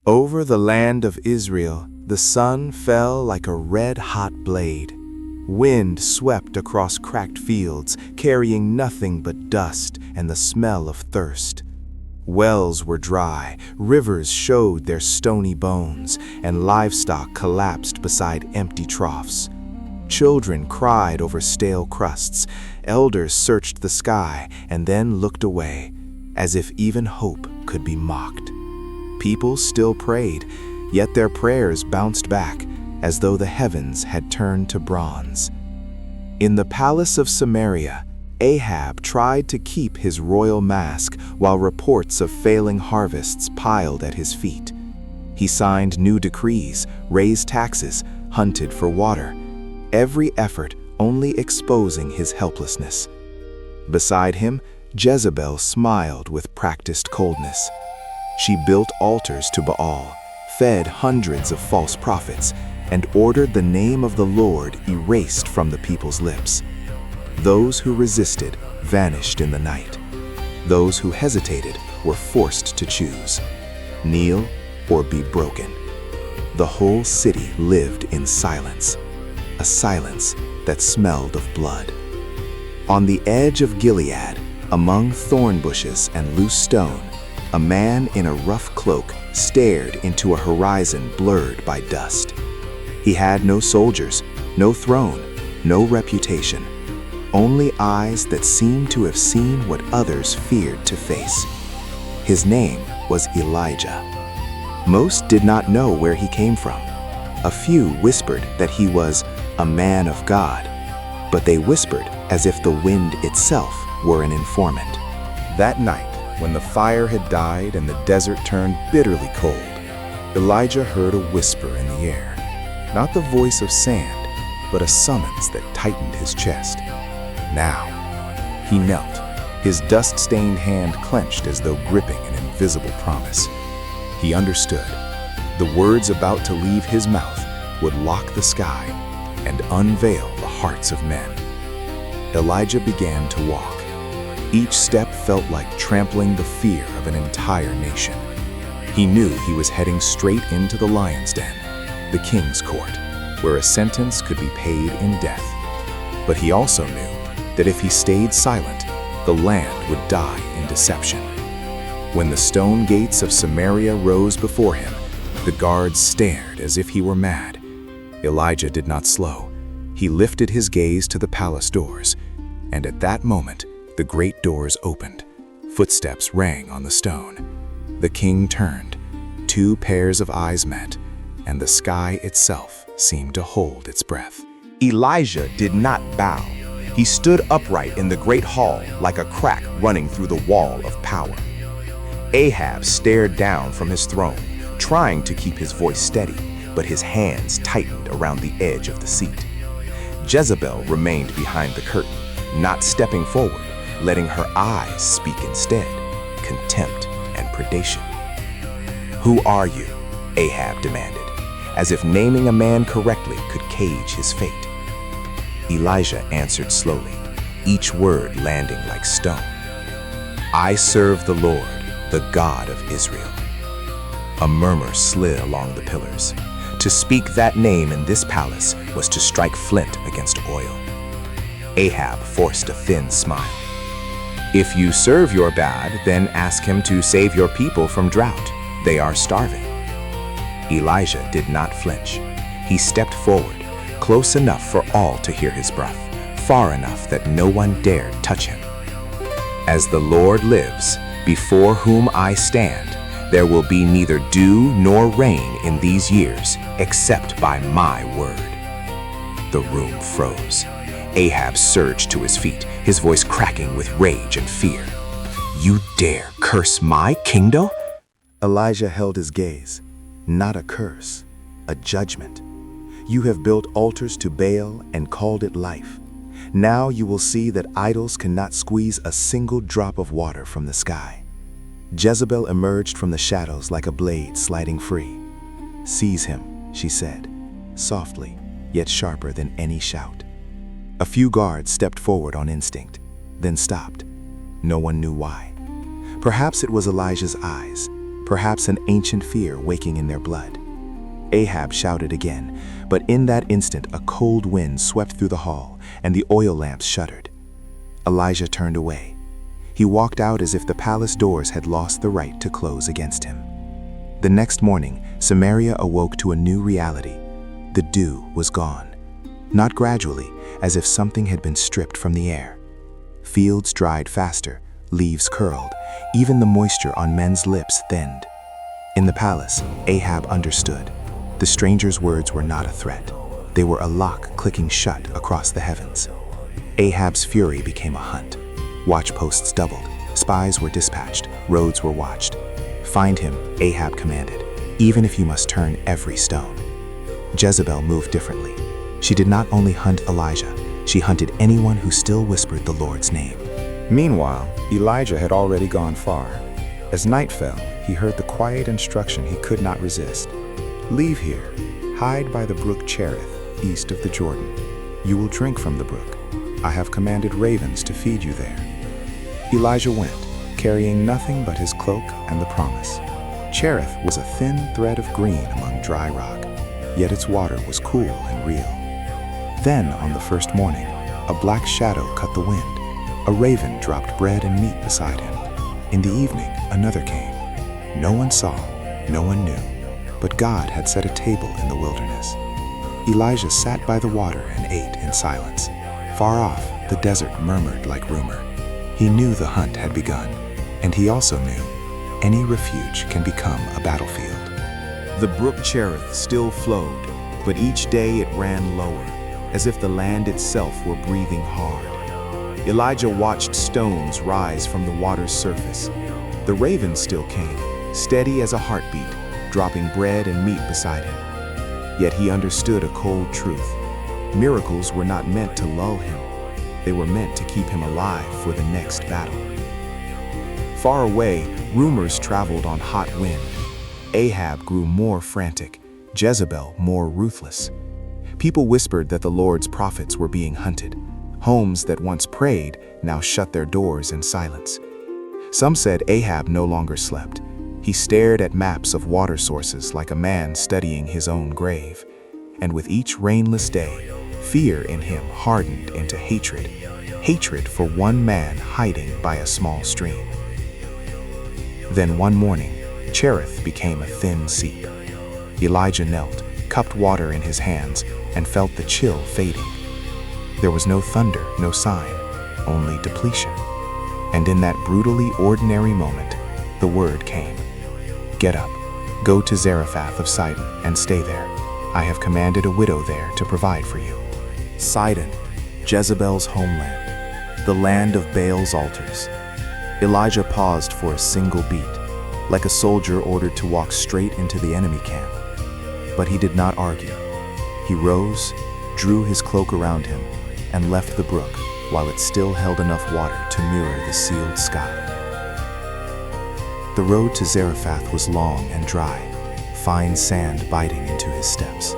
Over the land of Israel, the sun fell like a red-hot blade. Wind swept across cracked fields, carrying nothing but dust and the smell of thirst. Wells were dry, rivers showed their stony bones, and livestock collapsed beside empty troughs. Children cried over stale crusts, elders searched the sky and then looked away, as if even hope could be mocked. People still prayed, yet their prayers bounced back as though the heavens had turned to bronze. In the palace of Samaria, Ahab tried to keep his royal mask while reports of failing harvests piled at his feet. He signed new decrees, raised taxes, hunted for water, every effort only exposing his helplessness. Beside him, Jezebel smiled with practiced coldness. She built altars to Baal, fed hundreds of false prophets, and ordered the name of the Lord erased from the people's lips. Those who resisted vanished in the night. Those who hesitated were forced to choose, kneel or be broken. The whole city lived in silence, a silence that smelled of blood. On the edge of Gilead, among thorn bushes and loose stone, a man in a rough cloak stared into a horizon blurred by dust. He had no soldiers, no throne, no reputation, only eyes that seemed to have seen what others feared to face. His name was Elijah. Most did not know where he came from. A few whispered that he was a man of God, but they whispered as if the wind itself were an informant. That night, when the fire had died and the desert turned bitterly cold, Elijah heard a whisper in the air, not the voice of sand, but a summons that tightened his chest. Now, he knelt, his dust-stained hand clenched as though gripping an invisible promise. He understood. The words about to leave his mouth would lock the sky and unveil the hearts of men. Elijah began to walk. Each step felt like trampling the fear of an entire nation. He knew he was heading straight into the lion's den, the king's court, where a sentence could be paid in death. But he also knew that if he stayed silent, the land would die in deception. When the stone gates of Samaria rose before him, the guards stared as if he were mad. Elijah did not slow. He lifted his gaze to the palace doors, and at that moment, the great doors opened. Footsteps rang on the stone. The king turned. Two pairs of eyes met, and the sky itself seemed to hold its breath. Elijah did not bow. He stood upright in the great hall like a crack running through the wall of power. Ahab stared down from his throne, trying to keep his voice steady, but his hands tightened around the edge of the seat. Jezebel remained behind the curtain, not stepping forward, letting her eyes speak instead, contempt and predation. "Who are you?" Ahab demanded, as if naming a man correctly could cage his fate. Elijah answered slowly, each word landing like stone. "I serve the Lord, the God of Israel." A murmur slid along the pillars. To speak that name in this palace was to strike flint against oil. Ahab forced a thin smile. "If you serve your God, then ask him to save your people from drought. They are starving." Elijah did not flinch. He stepped forward, close enough for all to hear his breath, far enough that no one dared touch him. "As the Lord lives, before whom I stand, there will be neither dew nor rain in these years, except by my word." The room froze. Ahab surged to his feet, his voice cracking with rage and fear. "You dare curse my kingdom?" Elijah held his gaze. Not a curse, a judgment. "You have built altars to Baal and called it life. Now you will see that idols cannot squeeze a single drop of water from the sky." Jezebel emerged from the shadows like a blade sliding free. "Seize him," she said, softly, yet sharper than any shout. A few guards stepped forward on instinct, then stopped. No one knew why. Perhaps it was Elijah's eyes. perhaps an ancient fear waking in their blood. Ahab shouted again, but in that instant a cold wind swept through the hall, and the oil lamps shuddered. Elijah turned away. He walked out as if the palace doors had lost the right to close against him. The next morning, Samaria awoke to a new reality. The dew was gone. Not gradually, as if something had been stripped from the air. Fields dried faster, leaves curled, even the moisture on men's lips thinned. In the palace, Ahab understood. The stranger's words were not a threat. They were a lock clicking shut across the heavens. Ahab's fury became a hunt. Watch posts doubled, spies were dispatched, roads were watched. Find him, Ahab commanded, even if you must turn every stone. Jezebel moved differently. She did not only hunt Elijah, she hunted anyone who still whispered the Lord's name. Meanwhile, Elijah had already gone far. As night fell, he heard the quiet instruction he could not resist. Leave here, hide by the brook Cherith, east of the Jordan. You will drink from the brook. I have commanded ravens to feed you there. Elijah went, carrying nothing but his cloak and the promise. Cherith was a thin thread of green among dry rock, yet its water was cool and real. Then, on the first morning, a black shadow cut the wind. A raven dropped bread and meat beside him. In the evening, another came. No one saw, no one knew, but God had set a table in the wilderness. Elijah sat by the water and ate in silence. Far off, the desert murmured like rumor. He knew the hunt had begun, and he also knew any refuge can become a battlefield. The brook Cherith still flowed, but each day it ran lower, as if the land itself were breathing hard. Elijah watched stones rise from the water's surface. The ravens still came, steady as a heartbeat, dropping bread and meat beside him. Yet he understood a cold truth. Miracles were not meant to lull him. They were meant to keep him alive for the next battle. Far away, rumors traveled on hot wind. Ahab grew more frantic, Jezebel more ruthless. People whispered that the Lord's prophets were being hunted. Homes that once prayed now shut their doors in silence. Some said Ahab no longer slept. He stared at maps of water sources like a man studying his own grave. And with each rainless day, fear in him hardened into hatred. Hatred for one man hiding by a small stream. Then one morning, Cherith became a thin seep. Elijah knelt, cupped water in his hands, and felt the chill fading. There was no thunder, no sign, only depletion. And in that brutally ordinary moment, the word came. Get up, go to Zarephath of Sidon and stay there. I have commanded a widow there to provide for you. Sidon, Jezebel's homeland, the land of Baal's altars. Elijah paused for a single beat, like a soldier ordered to walk straight into the enemy camp. But he did not argue. He rose, drew his cloak around him, and left the brook while it still held enough water to mirror the sealed sky. The road to Zarephath was long and dry, fine sand biting into his steps.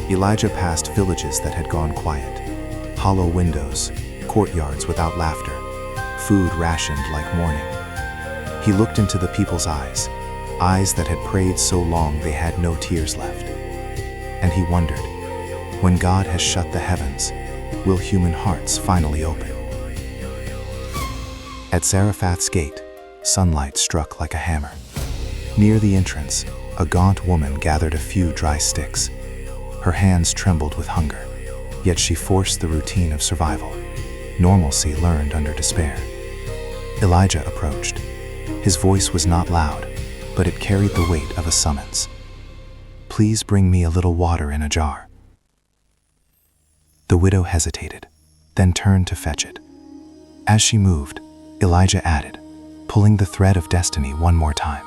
Elijah passed villages that had gone quiet, hollow windows, courtyards without laughter, food rationed like mourning. He looked into the people's eyes that had prayed so long they had no tears left. And he wondered, when God has shut the heavens, will human hearts finally open? At Zarephath's gate, sunlight struck like a hammer. Near the entrance, a gaunt woman gathered a few dry sticks. Her hands trembled with hunger, yet she forced the routine of survival, normalcy learned under despair. Elijah approached. His voice was not loud, but it carried the weight of a summons. Please bring me a little water in a jar. The widow hesitated, then turned to fetch it. As she moved, Elijah added, pulling the thread of destiny one more time.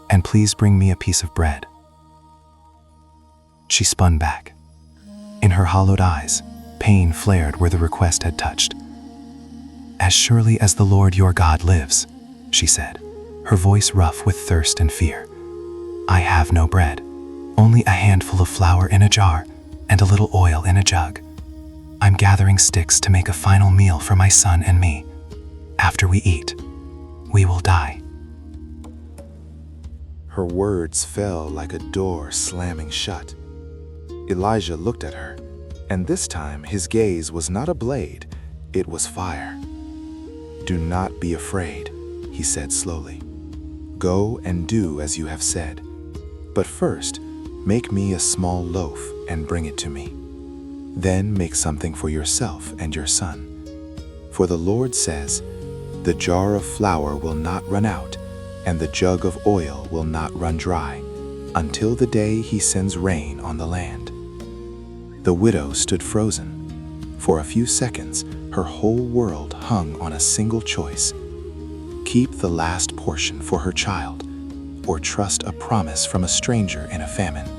And please bring me a piece of bread. She spun back. In her hollowed eyes, pain flared where the request had touched. As surely as the Lord your God lives, she said, her voice rough with thirst and fear. I have no bread, only a handful of flour in a jar and a little oil in a jug. I'm gathering sticks to make a final meal for my son and me. After we eat, we will die. Her words fell like a door slamming shut. Elijah looked at her, and this time his gaze was not a blade, it was fire. "Do not be afraid," he said slowly. "Go and do as you have said. But first, make me a small loaf and bring it to me. Then make something for yourself and your son. For the Lord says, 'The jar of flour will not run out, and the jug of oil will not run dry, until the day he sends rain on the land.'" The widow stood frozen. For a few seconds, her whole world hung on a single choice: keep the last portion for her child, or trust a promise from a stranger in a famine.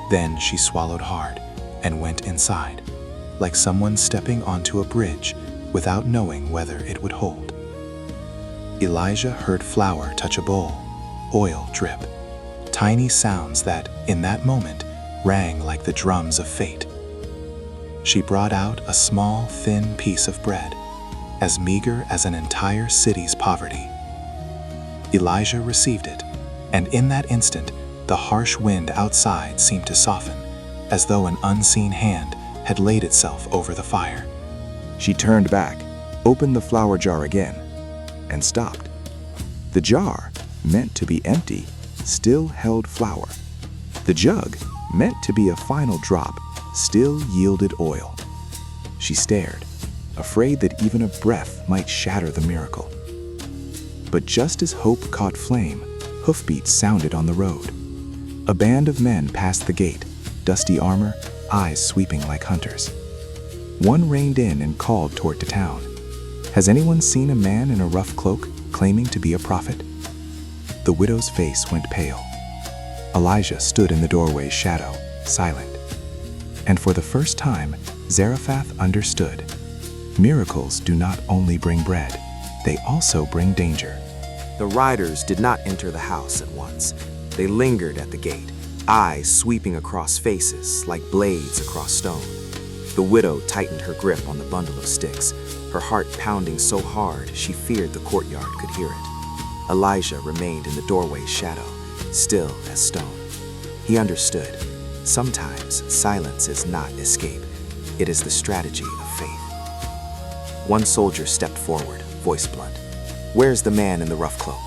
Then she swallowed hard and went inside, like someone stepping onto a bridge without knowing whether it would hold. Elijah heard flour touch a bowl, oil drip, tiny sounds that, in that moment, rang like the drums of fate. She brought out a small, thin piece of bread, as meager as an entire city's poverty. Elijah received it, and in that instant, the harsh wind outside seemed to soften, as though an unseen hand had laid itself over the fire. She turned back, opened the flour jar again, and stopped. The jar, meant to be empty, still held flour. The jug, meant to be a final drop, still yielded oil. She stared, afraid that even a breath might shatter the miracle. But just as hope caught flame, hoofbeats sounded on the road. A band of men passed the gate, dusty armor, eyes sweeping like hunters. One reined in and called toward the town. "Has anyone seen a man in a rough cloak claiming to be a prophet?" The widow's face went pale. Elijah stood in the doorway's shadow, silent. And for the first time, Zarephath understood. Miracles do not only bring bread, they also bring danger. The riders did not enter the house at once. They lingered at the gate, eyes sweeping across faces like blades across stone. The widow tightened her grip on the bundle of sticks, her heart pounding so hard she feared the courtyard could hear it. Elijah remained in the doorway's shadow, still as stone. He understood. Sometimes silence is not escape. It is the strategy of faith. One soldier stepped forward, voice blunt. "Where's the man in the rough cloak?"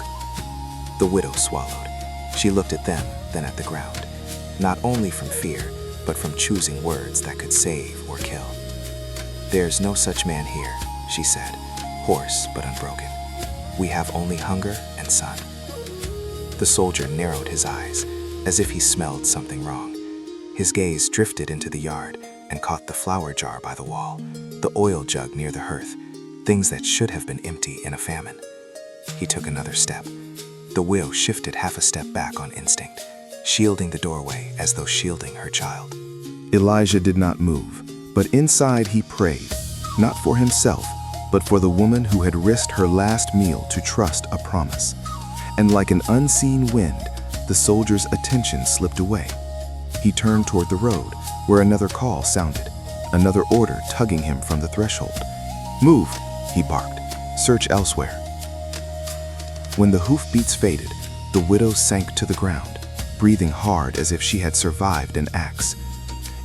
The widow swallowed. She looked at them, then at the ground, not only from fear, but from choosing words that could save or kill. "There's no such man here," she said, hoarse but unbroken. "We have only hunger and sun." The soldier narrowed his eyes, as if he smelled something wrong. His gaze drifted into the yard and caught the flour jar by the wall, the oil jug near the hearth, things that should have been empty in a famine. He took another step. The widow shifted half a step back on instinct, shielding the doorway as though shielding her child. Elijah did not move, but inside he prayed, not for himself, but for the woman who had risked her last meal to trust a promise. And like an unseen wind, the soldier's attention slipped away. He turned toward the road, where another call sounded, another order tugging him from the threshold. "Move," he barked. "Search elsewhere." When the hoofbeats faded, the widow sank to the ground, breathing hard as if she had survived an axe.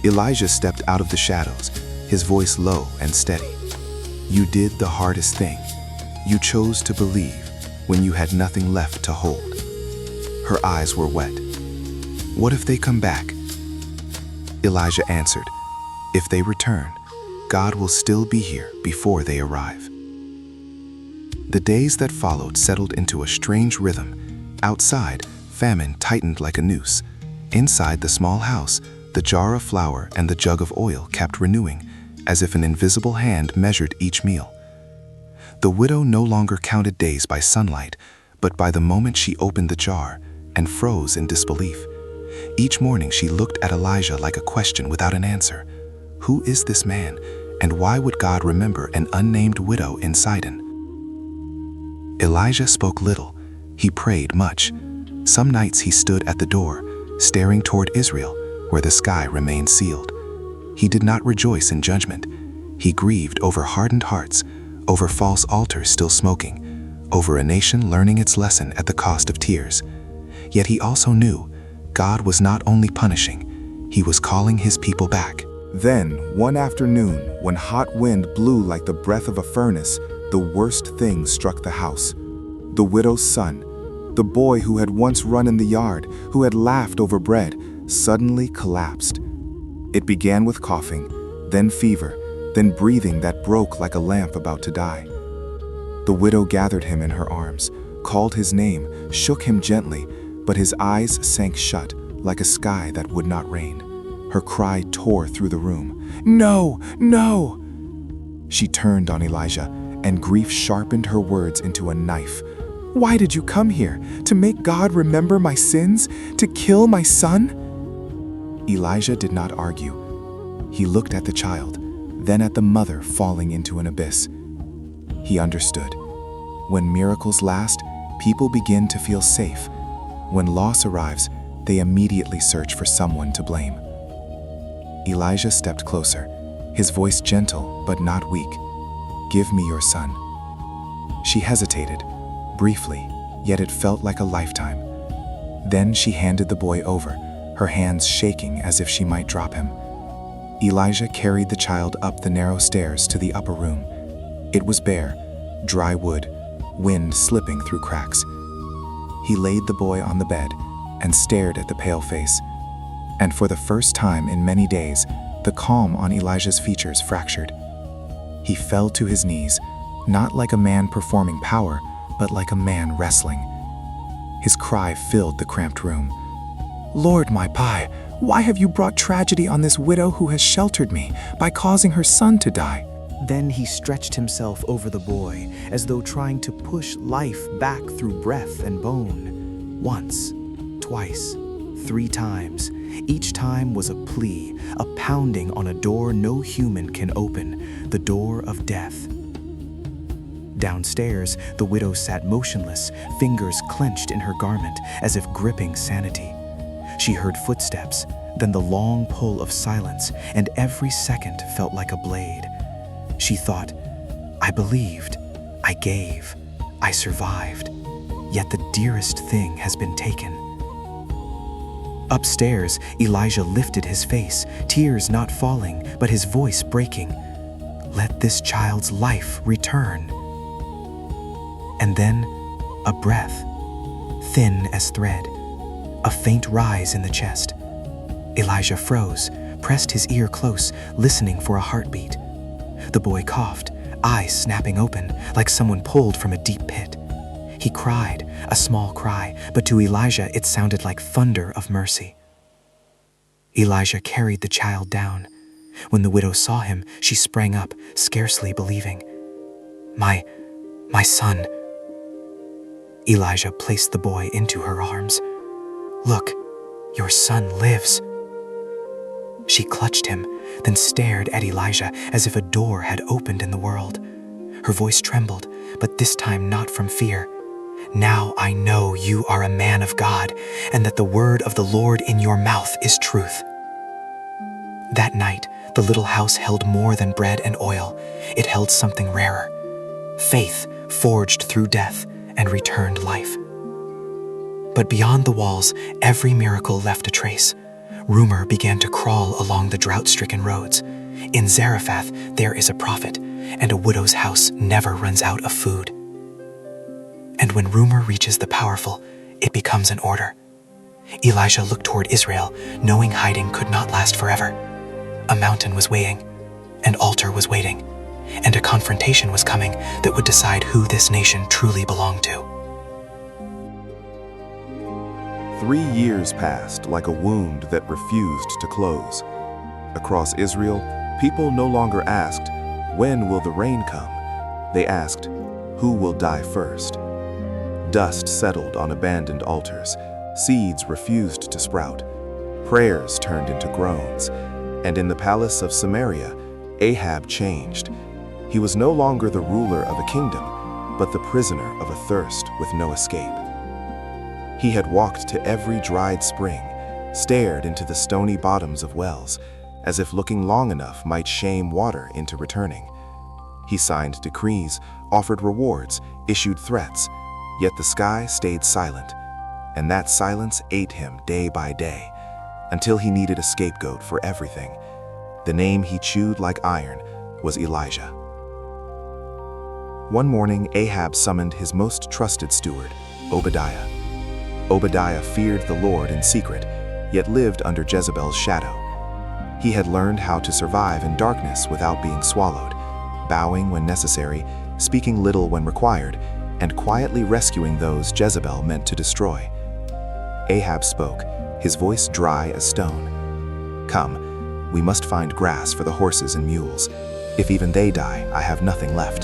Elijah stepped out of the shadows, his voice low and steady. "You did the hardest thing. You chose to believe when you had nothing left to hold." Her eyes were wet. "What if they come back?" Elijah answered, "If they return, God will still be here before they arrive." The days that followed settled into a strange rhythm. Outside, famine tightened like a noose. Inside the small house, the jar of flour and the jug of oil kept renewing, as if an invisible hand measured each meal. The widow no longer counted days by sunlight, but by the moment she opened the jar and froze in disbelief. Each morning she looked at Elijah like a question without an answer. Who is this man, and why would God remember an unnamed widow in Sidon? Elijah spoke little. He prayed much. Some nights he stood at the door, staring toward Israel, where the sky remained sealed. He did not rejoice in judgment. He grieved over hardened hearts, over false altars still smoking, over a nation learning its lesson at the cost of tears. Yet he also knew God was not only punishing, he was calling his people back. Then, one afternoon, when hot wind blew like the breath of a furnace, the worst thing struck the house. The widow's son, the boy who had once run in the yard, who had laughed over bread, suddenly collapsed. It began with coughing, then fever, then breathing that broke like a lamp about to die. The widow gathered him in her arms, called his name, shook him gently, but his eyes sank shut like a sky that would not rain. Her cry tore through the room. "No, no!" She turned on Elijah, and grief sharpened her words into a knife. "Why did you come here? To make God remember my sins? To kill my son?" Elijah did not argue. He looked at the child, then at the mother falling into an abyss. He understood. When miracles last, people begin to feel safe. When loss arrives, they immediately search for someone to blame. Elijah stepped closer, his voice gentle but not weak. "Give me your son." She hesitated, briefly, yet it felt like a lifetime. Then she handed the boy over, her hands shaking as if she might drop him. Elijah carried the child up the narrow stairs to the upper room. It was bare, dry wood, wind slipping through cracks. He laid the boy on the bed and stared at the pale face. And for the first time in many days, the calm on Elijah's features fractured. He fell to his knees, not like a man performing power, but like a man wrestling. His cry filled the cramped room. "Lord, my Pai, why have you brought tragedy on this widow who has sheltered me by causing her son to die?" Then he stretched himself over the boy, as though trying to push life back through breath and bone. Once, twice, 3 times. Each time was a plea, a pounding on a door no human can open, the door of death. Downstairs, the widow sat motionless, fingers clenched in her garment, as if gripping sanity. She heard footsteps, then the long pull of silence, and every second felt like a blade. She thought, "I believed, I gave, I survived, yet the dearest thing has been taken." Upstairs, Elijah lifted his face, tears not falling, but his voice breaking. "Let this child's life return." And then, a breath, thin as thread, a faint rise in the chest. Elijah froze, pressed his ear close, listening for a heartbeat. The boy coughed, eyes snapping open, like someone pulled from a deep pit. He cried, a small cry, but to Elijah it sounded like thunder of mercy. Elijah carried the child down. When the widow saw him, she sprang up, scarcely believing. My son." Elijah placed the boy into her arms. "Look, your son lives." She clutched him, then stared at Elijah as if a door had opened in the world. Her voice trembled, but this time not from fear. "Now I know you are a man of God, and that the word of the Lord in your mouth is truth." That night, the little house held more than bread and oil. It held something rarer. Faith forged through death and returned life. But beyond the walls, every miracle left a trace. Rumor began to crawl along the drought-stricken roads. In Zarephath, there is a prophet, and a widow's house never runs out of food. And when rumor reaches the powerful, it becomes an order. Elijah looked toward Israel, knowing hiding could not last forever. A mountain was waiting, an altar was waiting, and a confrontation was coming that would decide who this nation truly belonged to. 3 years passed like a wound that refused to close. Across Israel, people no longer asked, "When will the rain come?" They asked, "Who will die first?" Dust settled on abandoned altars. Seeds refused to sprout. Prayers turned into groans. And in the palace of Samaria, Ahab changed. He was no longer the ruler of a kingdom, but the prisoner of a thirst with no escape. He had walked to every dried spring, stared into the stony bottoms of wells, as if looking long enough might shame water into returning. He signed decrees, offered rewards, issued threats, yet the sky stayed silent. and that silence ate him day by day, until he needed a scapegoat for everything. The name he chewed like iron was Elijah. One morning, Ahab summoned his most trusted steward, Obadiah. Obadiah feared the Lord in secret, yet lived under Jezebel's shadow. He had learned how to survive in darkness without being swallowed, bowing when necessary, speaking little when required, and quietly rescuing those Jezebel meant to destroy. Ahab spoke, his voice dry as stone. "Come, we must find grass for the horses and mules. If even they die, I have nothing left."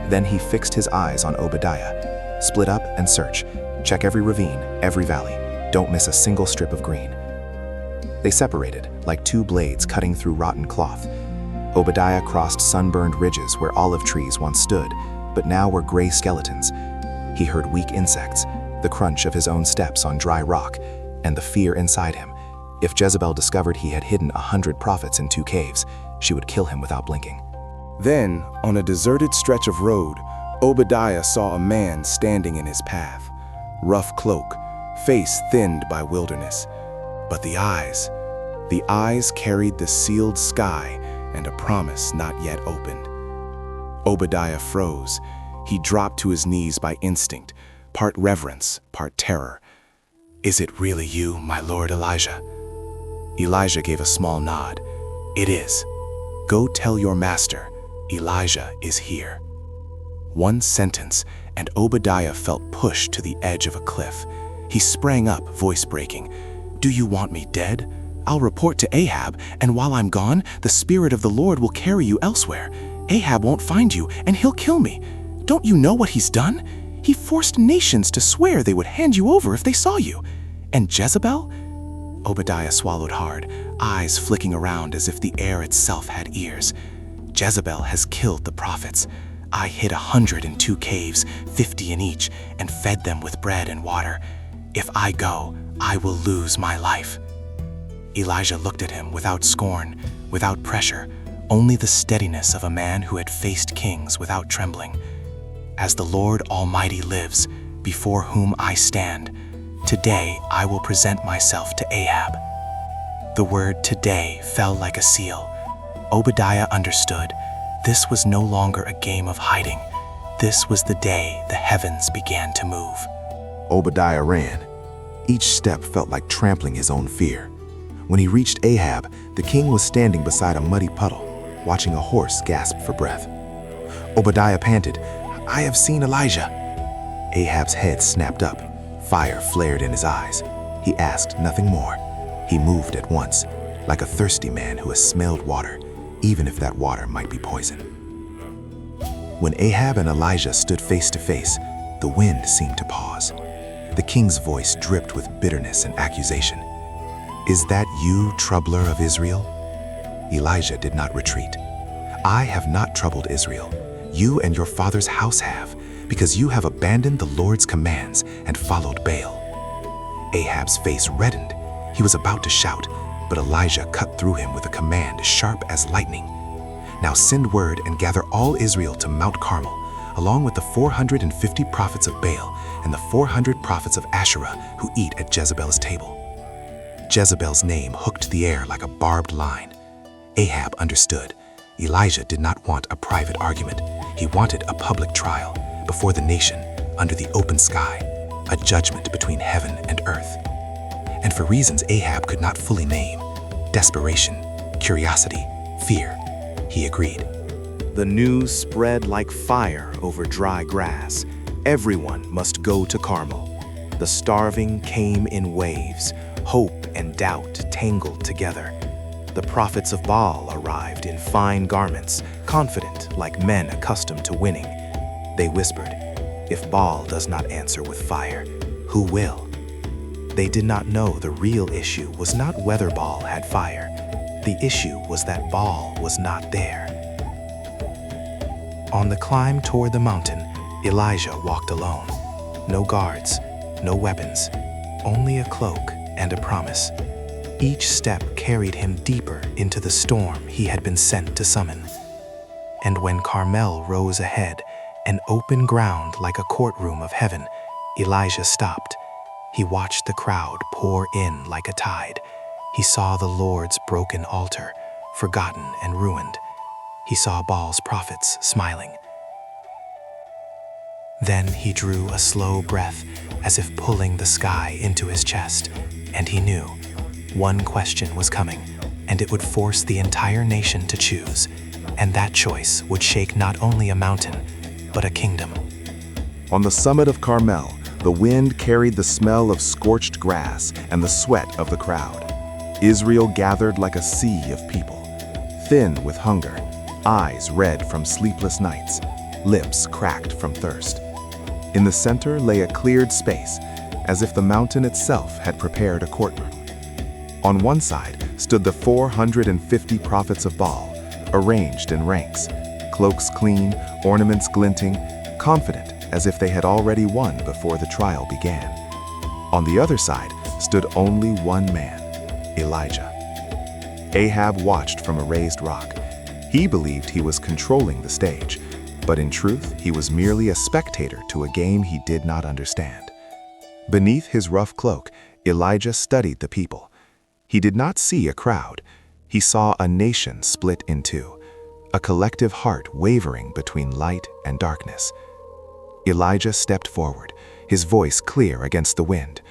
Then he fixed his eyes on Obadiah. "Split up and search. Check every ravine, every valley. Don't miss a single strip of green." They separated, like two blades cutting through rotten cloth. Obadiah crossed sunburned ridges where olive trees once stood, but now were gray skeletons. He heard weak insects, the crunch of his own steps on dry rock, and the fear inside him. If Jezebel discovered he had hidden 100 prophets in 2 caves, she would kill him without blinking. Then, on a deserted stretch of road, Obadiah saw a man standing in his path. Rough cloak, face thinned by wilderness. But the eyes carried the sealed sky and a promise not yet opened. Obadiah froze. He dropped to his knees by instinct, part reverence, part terror. "Is it really you, my lord Elijah?" Elijah gave a small nod. "It is. Go tell your master, Elijah is here." One sentence, and Obadiah felt pushed to the edge of a cliff. He sprang up, voice breaking. "Do you want me dead? I'll report to Ahab, and while I'm gone, the Spirit of the Lord will carry you elsewhere. Ahab won't find you, and he'll kill me. Don't you know what he's done? He forced nations to swear they would hand you over if they saw you. And Jezebel?" Obadiah swallowed hard, eyes flicking around as if the air itself had ears. "Jezebel has killed the prophets. I hid 100 in 2 caves, 50 in each, and fed them with bread and water. If I go, I will lose my life." Elijah looked at him without scorn, without pressure, only the steadiness of a man who had faced kings without trembling. "As the Lord Almighty lives, before whom I stand, today I will present myself to Ahab." The word "today" fell like a seal. Obadiah understood. This was no longer a game of hiding. This was the day the heavens began to move. Obadiah ran. Each step felt like trampling his own fear. When he reached Ahab, the king was standing beside a muddy puddle, watching a horse gasp for breath. Obadiah panted, "I have seen Elijah." Ahab's head snapped up. Fire flared in his eyes. He asked nothing more. He moved at once, like a thirsty man who has smelled water, even if that water might be poison. When Ahab and Elijah stood face to face, the wind seemed to pause. The king's voice dripped with bitterness and accusation. "Is that you, troubler of Israel?" Elijah did not retreat. "I have not troubled Israel. You and your father's house have, because you have abandoned the Lord's commands and followed Baal." Ahab's face reddened. He was about to shout, but Elijah cut through him with a command sharp as lightning. "Now send word and gather all Israel to Mount Carmel, along with the 450 prophets of Baal and the 400 prophets of Asherah who eat at Jezebel's table." Jezebel's name hooked the air like a barbed line. Ahab understood. Elijah did not want a private argument. He wanted a public trial, before the nation, under the open sky, a judgment between heaven and earth. And for reasons Ahab could not fully name, desperation, curiosity, fear, he agreed. The news spread like fire over dry grass. Everyone must go to Carmel. The starving came in waves. Hope and doubt tangled together. The prophets of Baal arrived in fine garments, confident like men accustomed to winning. They whispered, "If Baal does not answer with fire, who will?" They did not know the real issue was not whether Baal had fire. The issue was that Baal was not there. On the climb toward the mountain, Elijah walked alone. No guards, no weapons, only a cloak and a promise. Each step carried him deeper into the storm he had been sent to summon. And when Carmel rose ahead, an open ground like a courtroom of heaven, Elijah stopped. He watched the crowd pour in like a tide. He saw the Lord's broken altar, forgotten and ruined. He saw Baal's prophets smiling. Then he drew a slow breath, as if pulling the sky into his chest, and he knew one question was coming, and it would force the entire nation to choose, and that choice would shake not only a mountain, but a kingdom. On the summit of Carmel, the wind carried the smell of scorched grass and the sweat of the crowd. Israel gathered like a sea of people, thin with hunger, eyes red from sleepless nights, lips cracked from thirst. In the center lay a cleared space, as if the mountain itself had prepared a courtroom. On one side stood the 450 prophets of Baal, arranged in ranks, cloaks clean, ornaments glinting, confident as if they had already won before the trial began. On the other side stood only one man, Elijah. Ahab watched from a raised rock. He believed he was controlling the stage, but in truth, he was merely a spectator to a game he did not understand. Beneath his rough cloak, Elijah studied the people. He did not see a crowd. He saw a nation split in two, a collective heart wavering between light and darkness. Elijah stepped forward, his voice clear against the wind.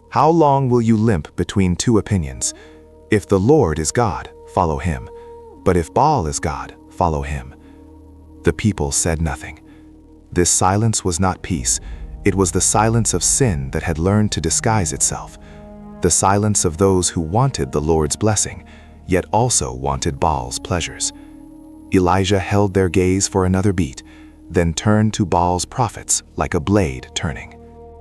"How long will you limp between two opinions? If the Lord is God, follow him. But if Baal is God, follow him." The people said nothing. This silence was not peace. It was the silence of sin that had learned to disguise itself. The silence of those who wanted the Lord's blessing, yet also wanted Baal's pleasures. Elijah held their gaze for another beat, then turned to Baal's prophets like a blade turning.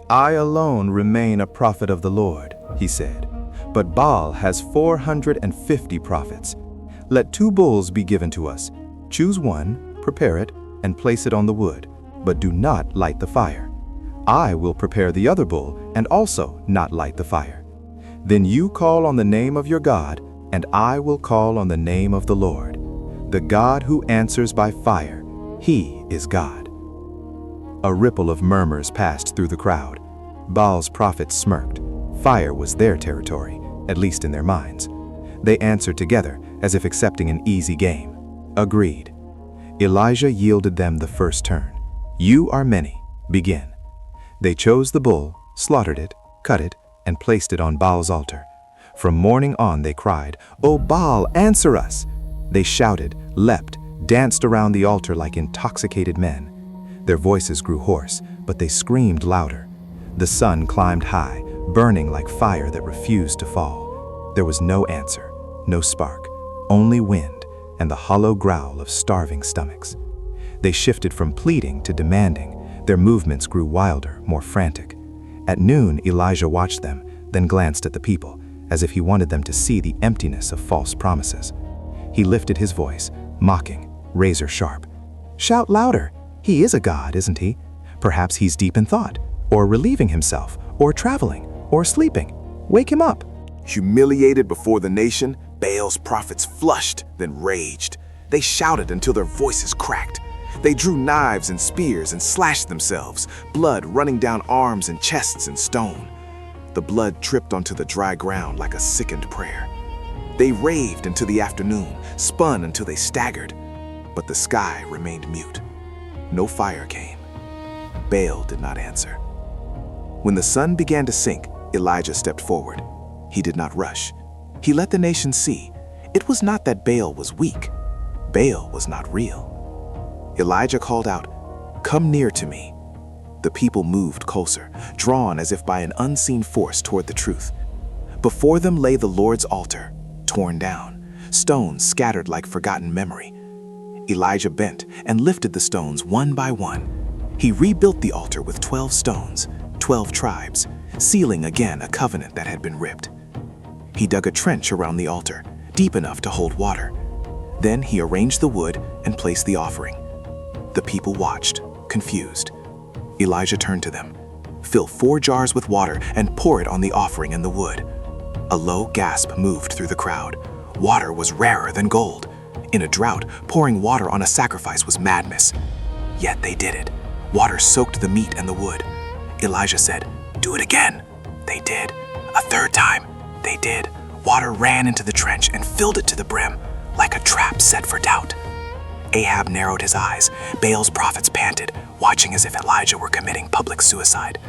"I alone remain a prophet of the Lord," he said, "but Baal has 450 prophets. Let 2 bulls be given to us. Choose one, prepare it, and place it on the wood, but do not light the fire. I will prepare the other bull and also not light the fire. Then you call on the name of your God, and I will call on the name of the Lord. The God who answers by fire, he is God." A ripple of murmurs passed through the crowd. Baal's prophets smirked. Fire was their territory, at least in their minds. They answered together, as if accepting an easy game. Agreed. Elijah yielded them the first turn. "You are many. Begin." They chose the bull, slaughtered it, cut it, and placed it on Baal's altar. From morning on they cried, "O Baal, answer us!" They shouted, leapt, danced around the altar like intoxicated men. Their voices grew hoarse, but they screamed louder. The sun climbed high, burning like fire that refused to fall. There was no answer, no spark, only wind and the hollow growl of starving stomachs. They shifted from pleading to demanding. Their movements grew wilder, more frantic. At noon, Elijah watched them, then glanced at the people, as if he wanted them to see the emptiness of false promises. He lifted his voice, mocking, razor sharp. "Shout louder! He is a god, isn't he? Perhaps he's deep in thought, or relieving himself, or traveling, or sleeping. Wake him up." Humiliated before the nation, Baal's prophets flushed, then raged. They shouted until their voices cracked. They drew knives and spears and slashed themselves, blood running down arms and chests and stone. The blood tripped onto the dry ground like a sickened prayer. They raved into the afternoon, spun until they staggered, but the sky remained mute. No fire came. Baal did not answer. When the sun began to sink, Elijah stepped forward. He did not rush. He let the nation see. It was not that Baal was weak. Baal was not real. Elijah called out, "Come near to me." The people moved closer, drawn as if by an unseen force toward the truth. Before them lay the Lord's altar, torn down, stones scattered like forgotten memory. Elijah bent and lifted the stones one by one. He rebuilt the altar with 12 stones, 12 tribes, sealing again a covenant that had been ripped. He dug a trench around the altar, deep enough to hold water. Then he arranged the wood and placed the offering. The people watched, confused. Elijah turned to them. "Fill 4 jars with water and pour it on the offering and the wood." A low gasp moved through the crowd. Water was rarer than gold. In a drought, pouring water on a sacrifice was madness. Yet they did it. Water soaked the meat and the wood. Elijah said, "Do it again." They did. A third time. They did. Water ran into the trench and filled it to the brim, like a trap set for doubt. Ahab narrowed his eyes. Baal's prophets panted, watching as if Elijah were committing public suicide.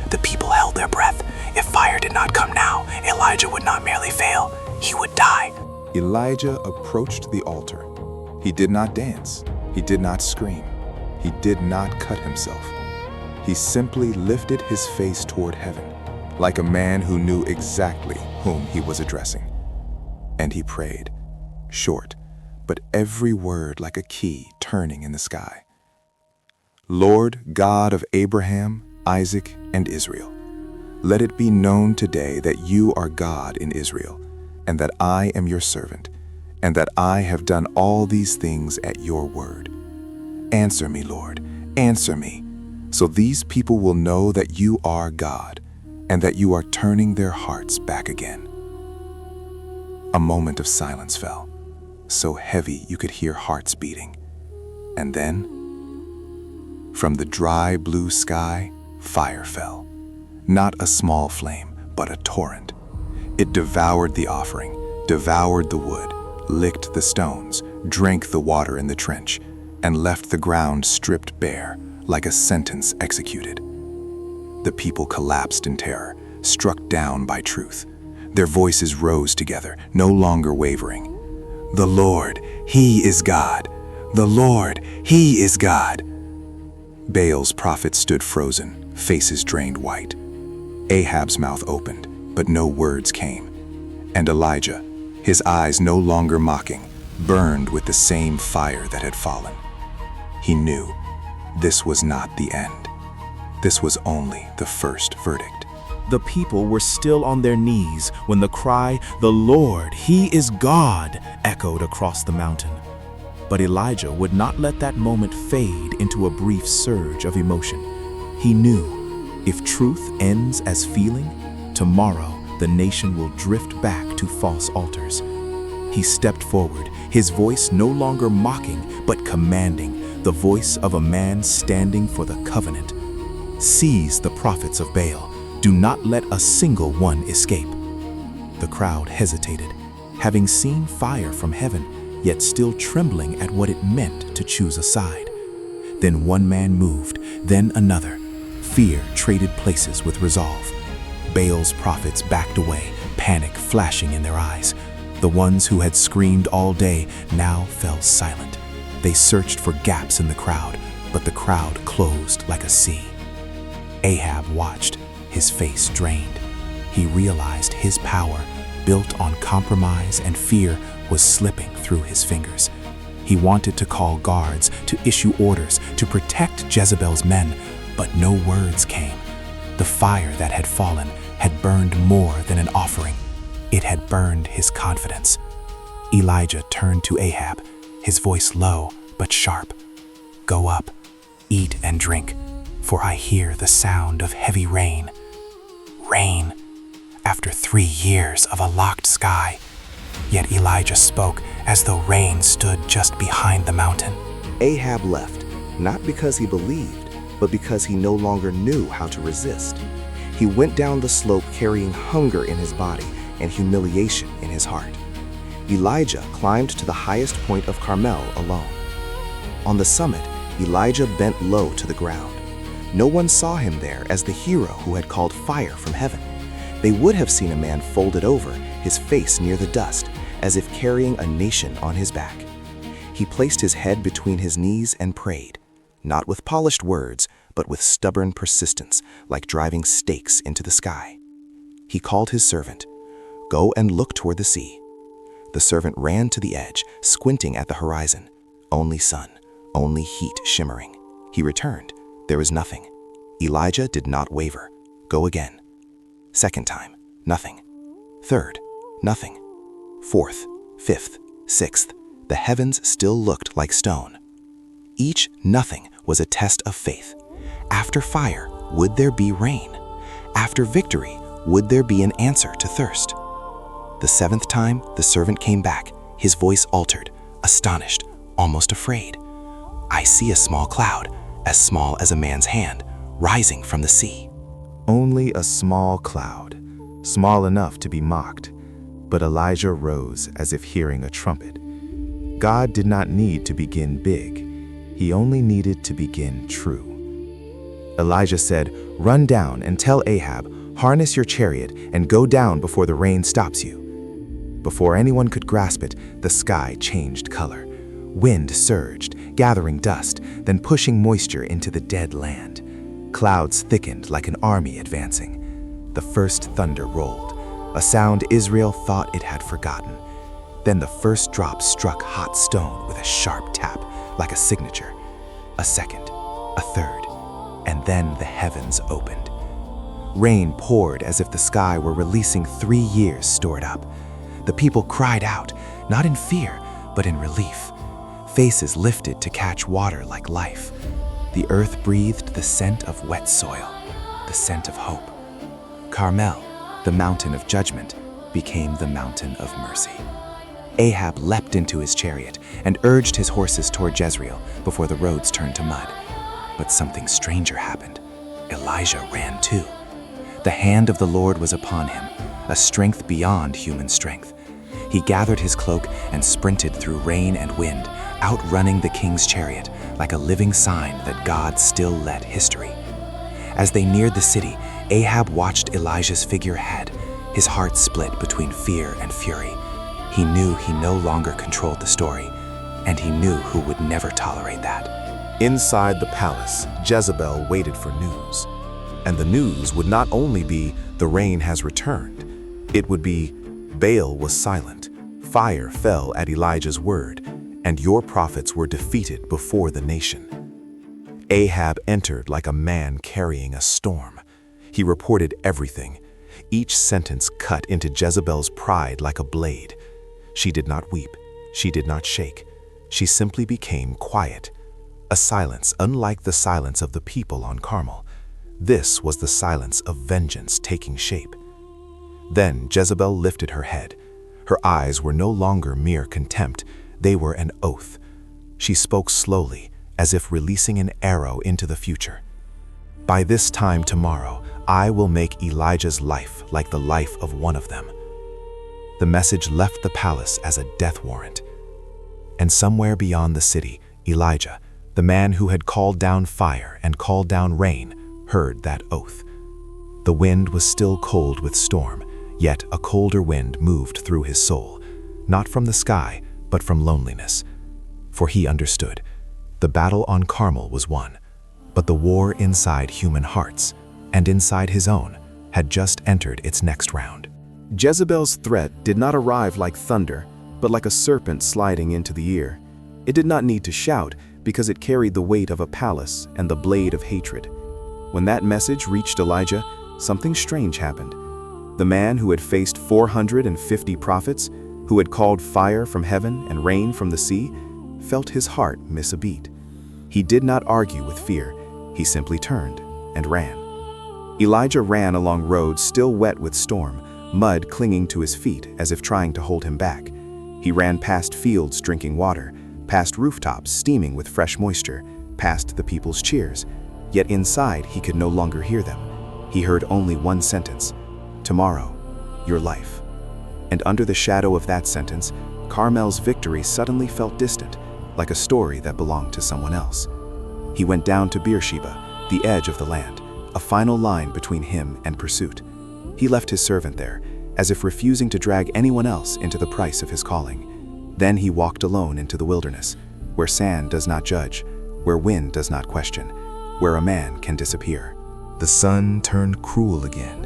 The people held their breath. If fire did not come now, Elijah would not merely fail, he would die. Elijah approached the altar. He did not dance. He did not scream. He did not cut himself. He simply lifted his face toward heaven, like a man who knew exactly whom he was addressing. And he prayed, short, but every word like a key turning in the sky. Lord God of Abraham, Isaac, and Israel, let it be known today that you are God in Israel, and that I am your servant, and that I have done all these things at your word. Answer me, Lord, answer me, so these people will know that you are God, and that you are turning their hearts back again. A moment of silence fell, so heavy you could hear hearts beating. And then, from the dry blue sky, fire fell. Not a small flame, but a torrent. It devoured the offering, devoured the wood, licked the stones, drank the water in the trench, and left the ground stripped bare, like a sentence executed. The people collapsed in terror, struck down by truth. Their voices rose together, no longer wavering. The Lord, He is God. The Lord, He is God. Baal's prophets stood frozen, faces drained white. Ahab's mouth opened, but no words came. And Elijah, his eyes no longer mocking, burned with the same fire that had fallen. He knew this was not the end. This was only the first verdict. The people were still on their knees when the cry, "The Lord, He is God," echoed across the mountain. But Elijah would not let that moment fade into a brief surge of emotion. He knew, if truth ends as feeling, tomorrow the nation will drift back to false altars. He stepped forward, his voice no longer mocking but commanding, the voice of a man standing for the covenant. Seize the prophets of Baal. Do not let a single one escape. The crowd hesitated, having seen fire from heaven, yet still trembling at what it meant to choose a side. Then one man moved, then another. Fear traded places with resolve. Baal's prophets backed away, panic flashing in their eyes. The ones who had screamed all day now fell silent. They searched for gaps in the crowd, but the crowd closed like a sea. Ahab watched, his face drained. He realized his power, built on compromise and fear, was slipping through his fingers. He wanted to call guards, to issue orders, to protect Jezebel's men, but no words came. The fire that had fallen had burned more than an offering. It had burned his confidence. Elijah turned to Ahab, his voice low but sharp. "Go up, eat and drink, for I hear the sound of heavy rain." Rain, after 3 years of a locked sky. Yet Elijah spoke as though rain stood just behind the mountain. Ahab left, not because he believed, but because he no longer knew how to resist. He went down the slope carrying hunger in his body and humiliation in his heart. Elijah climbed to the highest point of Carmel alone. On the summit, Elijah bent low to the ground. No one saw him there as the hero who had called fire from heaven. They would have seen a man folded over, his face near the dust, as if carrying a nation on his back. He placed his head between his knees and prayed, not with polished words, but with stubborn persistence, like driving stakes into the sky. He called his servant, "Go and look toward the sea." The servant ran to the edge, squinting at the horizon. Only sun, only heat shimmering. He returned. There was nothing. Elijah did not waver. "Go again." Second time, nothing. Third, nothing. Fourth, fifth, sixth, the heavens still looked like stone. Each nothing was a test of faith. After fire, would there be rain? After victory, would there be an answer to thirst? The seventh time, the servant came back, his voice altered, astonished, almost afraid. "I see a small cloud, as small as a man's hand, rising from the sea." Only a small cloud, small enough to be mocked. But Elijah rose as if hearing a trumpet. God did not need to begin big. He only needed to begin true. Elijah said, "Run down and tell Ahab, harness your chariot and go down before the rain stops you." Before anyone could grasp it, the sky changed color. Wind surged, gathering dust, then pushing moisture into the dead land. Clouds thickened like an army advancing. The first thunder rolled, a sound Israel thought it had forgotten. Then the first drop struck hot stone with a sharp tap, like a signature. A second, a third, and then the heavens opened. Rain poured as if the sky were releasing 3 years stored up. The people cried out, not in fear, but in relief. Faces lifted to catch water like life. The earth breathed the scent of wet soil, the scent of hope. Carmel, the mountain of judgment, became the mountain of mercy. Ahab leapt into his chariot and urged his horses toward Jezreel before the roads turned to mud. But something stranger happened. Elijah ran too. The hand of the Lord was upon him, a strength beyond human strength. He gathered his cloak and sprinted through rain and wind, outrunning the king's chariot like a living sign that God still led history. As they neared the city, Ahab watched Elijah's figure ahead, his heart split between fear and fury. He knew he no longer controlled the story, and he knew who would never tolerate that. Inside the palace, Jezebel waited for news. And the news would not only be, "The rain has returned." It would be, "Baal was silent, fire fell at Elijah's word, and your prophets were defeated before the nation." Ahab entered like a man carrying a storm. He reported everything. Each sentence cut into Jezebel's pride like a blade. She did not weep. She did not shake. She simply became quiet. A silence unlike the silence of the people on Carmel. This was the silence of vengeance taking shape. Then Jezebel lifted her head. Her eyes were no longer mere contempt. They were an oath. She spoke slowly, as if releasing an arrow into the future. "By this time tomorrow, I will make Elijah's life like the life of one of them." The message left the palace as a death warrant. And somewhere beyond the city, Elijah, the man who had called down fire and called down rain, heard that oath. The wind was still cold with storm, yet a colder wind moved through his soul, not from the sky, but from loneliness. For he understood, the battle on Carmel was won, but the war inside human hearts, and inside his own, had just entered its next round. Jezebel's threat did not arrive like thunder, but like a serpent sliding into the ear. It did not need to shout, because it carried the weight of a palace and the blade of hatred. When that message reached Elijah, something strange happened. The man who had faced 450 prophets, who had called fire from heaven and rain from the sea, felt his heart miss a beat. He did not argue with fear. He simply turned and ran. Elijah ran along roads still wet with storm, mud clinging to his feet as if trying to hold him back. He ran past fields drinking water, past rooftops steaming with fresh moisture, past the people's cheers. Yet inside he could no longer hear them. He heard only one sentence: "Tomorrow, your life." And under the shadow of that sentence, Carmel's victory suddenly felt distant, like a story that belonged to someone else. He went down to Beersheba, the edge of the land, a final line between him and pursuit. He left his servant there, as if refusing to drag anyone else into the price of his calling. Then he walked alone into the wilderness, where sand does not judge, where wind does not question, where a man can disappear. The sun turned cruel again.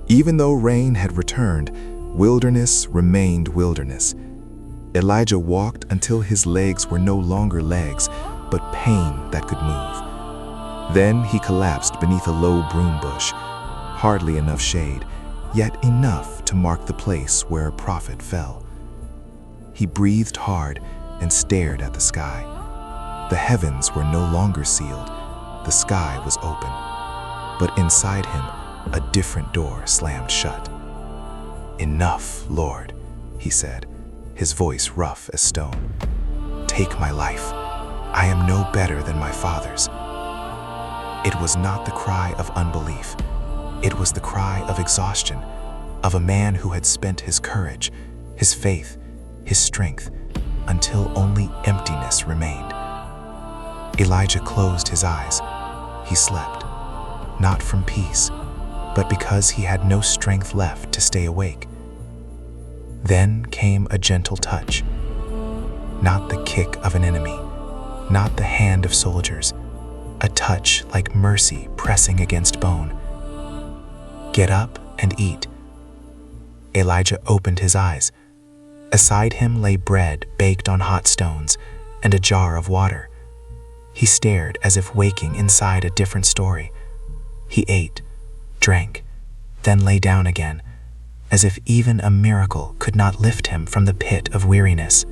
Even though rain had returned, wilderness remained wilderness. Elijah walked until his legs were no longer legs, but pain that could move. Then he collapsed beneath a low broom bush, hardly enough shade, yet enough to mark the place where a prophet fell. He breathed hard and stared at the sky. The heavens were no longer sealed. The sky was open. But inside him, a different door slammed shut. "Enough, Lord," he said, his voice rough as stone. "Take my life. I am no better than my fathers." It was not the cry of unbelief. It was the cry of exhaustion, of a man who had spent his courage, his faith, his strength, until only emptiness remained. Elijah closed his eyes. He slept, not from peace, but because he had no strength left to stay awake. Then came a gentle touch. Not the kick of an enemy, not the hand of soldiers, a touch like mercy pressing against bone. Get up and eat. Elijah opened his eyes. Aside him lay bread baked on hot stones and a jar of water. He stared as if waking inside a different story. He ate, drank, then lay down again, as if even a miracle could not lift him from the pit of weariness.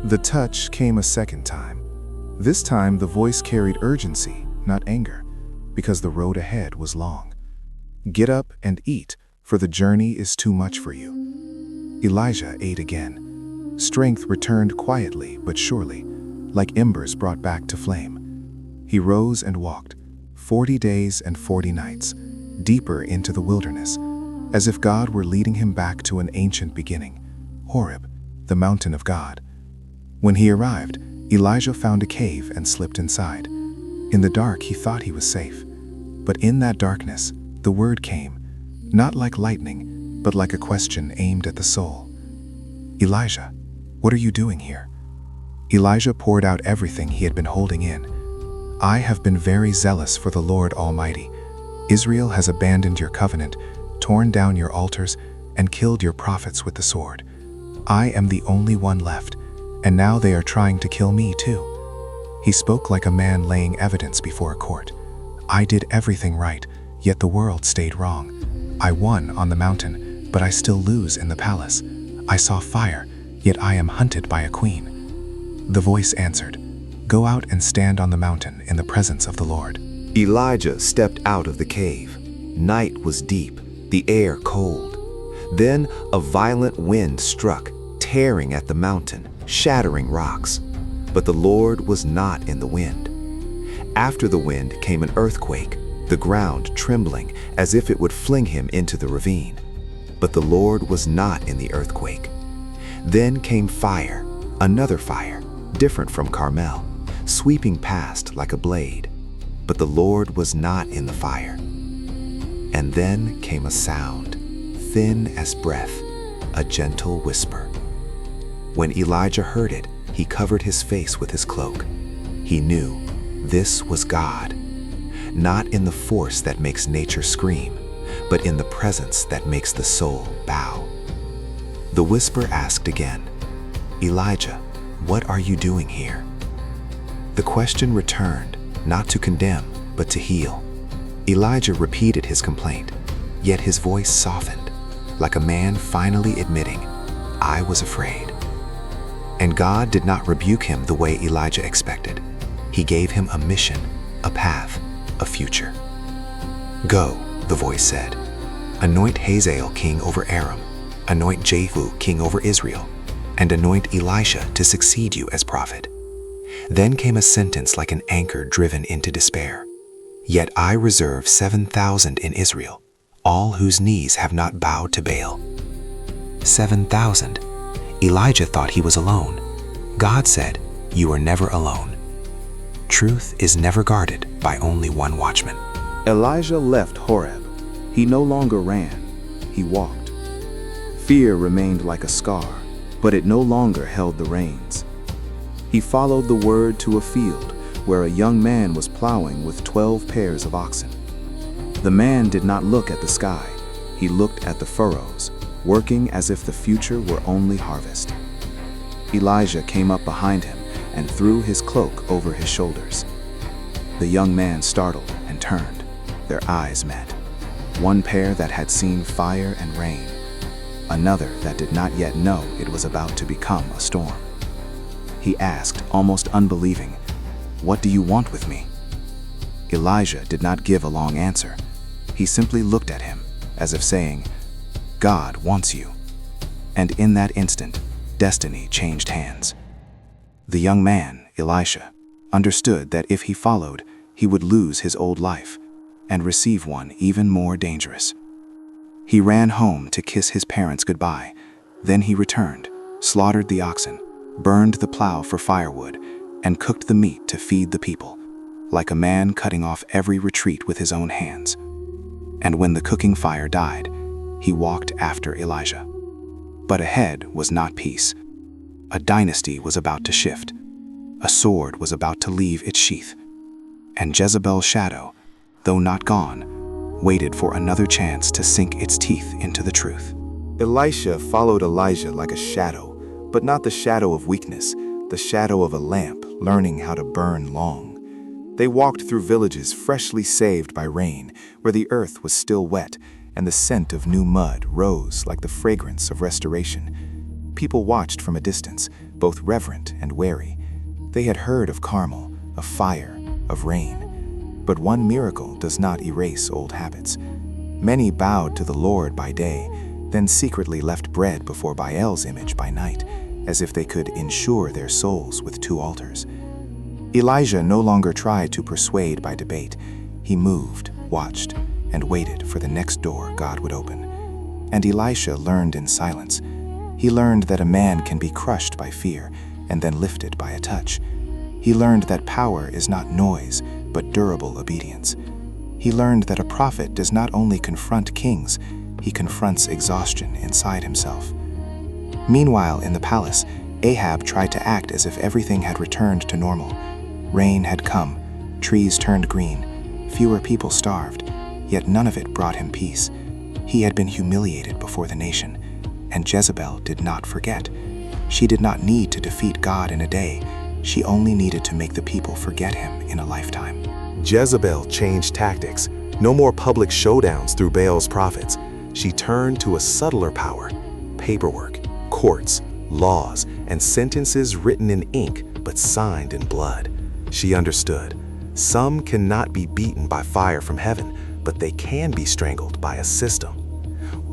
The touch came a second time. This time the voice carried urgency, not anger, because the road ahead was long. Get up and eat, for the journey is too much for you. Elijah ate again. Strength returned quietly but surely, like embers brought back to flame. He rose and walked, 40 days and 40 nights, deeper into the wilderness, as if God were leading him back to an ancient beginning, Horeb, the mountain of God. When he arrived, Elijah found a cave and slipped inside. In the dark, he thought he was safe. But in that darkness, the word came, not like lightning, but like a question aimed at the soul. Elijah, what are you doing here? Elijah poured out everything he had been holding in. I have been very zealous for the Lord Almighty. Israel has abandoned your covenant, torn down your altars, and killed your prophets with the sword. I am the only one left, and now they are trying to kill me too. He spoke like a man laying evidence before a court. I did everything right, yet the world stayed wrong. I won on the mountain, but I still lose in the palace. I saw fire, yet I am hunted by a queen. The voice answered, Go out and stand on the mountain in the presence of the Lord. Elijah stepped out of the cave. Night was deep, the air cold. Then a violent wind struck, tearing at the mountain, shattering rocks. But the Lord was not in the wind. After the wind came an earthquake, the ground trembling as if it would fling him into the ravine. But the Lord was not in the earthquake. Then came fire, another fire, different from Carmel, sweeping past like a blade. But the Lord was not in the fire. And then came a sound, thin as breath, a gentle whisper. When Elijah heard it, he covered his face with his cloak. He knew this was God, not in the force that makes nature scream, but in the presence that makes the soul bow. The whisper asked again, Elijah, what are you doing here? The question returned, not to condemn, but to heal. Elijah repeated his complaint, yet his voice softened, like a man finally admitting, I was afraid. And God did not rebuke him the way Elijah expected. He gave him a mission, a path, a future. Go, the voice said. Anoint Hazael king over Aram, anoint Jehu king over Israel, and anoint Elisha to succeed you as prophet. Then came a sentence like an anchor driven into despair. Yet I reserve 7,000 in Israel, all whose knees have not bowed to Baal. 7,000. Elijah thought he was alone. God said, You are never alone. Truth is never guarded by only one watchman. Elijah left Horeb. He no longer ran, he walked. Fear remained like a scar, but it no longer held the reins. He followed the word to a field where a young man was plowing with 12 pairs of oxen. The man did not look at the sky, he looked at the furrows, working as if the future were only harvest. Elijah came up behind him and threw his cloak over his shoulders. The young man startled and turned. Their eyes met. One pair that had seen fire and rain, another that did not yet know it was about to become a storm. He asked, almost unbelieving, What do you want with me? Elijah did not give a long answer. He simply looked at him, as if saying, God wants you. And in that instant, destiny changed hands. The young man, Elisha, understood that if he followed, he would lose his old life, and receive one even more dangerous. He ran home to kiss his parents goodbye. Then he returned, slaughtered the oxen, burned the plow for firewood, and cooked the meat to feed the people, like a man cutting off every retreat with his own hands. And when the cooking fire died, he walked after Elijah. But ahead was not peace. A dynasty was about to shift. A sword was about to leave its sheath. And Jezebel's shadow, though not gone, waited for another chance to sink its teeth into the truth. Elisha followed Elijah like a shadow, but not the shadow of weakness, the shadow of a lamp learning how to burn long. They walked through villages freshly saved by rain, where the earth was still wet, and the scent of new mud rose like the fragrance of restoration. People watched from a distance, both reverent and wary. They had heard of Carmel, of fire, of rain. But one miracle does not erase old habits. Many bowed to the Lord by day, then secretly left bread before Baal's image by night, as if they could insure their souls with two altars. Elijah no longer tried to persuade by debate. He moved, watched, and waited for the next door God would open. And Elisha learned in silence. He learned that a man can be crushed by fear and then lifted by a touch. He learned that power is not noise, but durable obedience. He learned that a prophet does not only confront kings, he confronts exhaustion inside himself. Meanwhile, in the palace, Ahab tried to act as if everything had returned to normal. Rain had come, trees turned green, fewer people starved, yet none of it brought him peace. He had been humiliated before the nation, and Jezebel did not forget. She did not need to defeat God in a day. She only needed to make the people forget him in a lifetime. Jezebel changed tactics. No more public showdowns through Baal's prophets. She turned to a subtler power: paperwork, courts, laws, and sentences written in ink but signed in blood. She understood. Some cannot be beaten by fire from heaven, but they can be strangled by a system.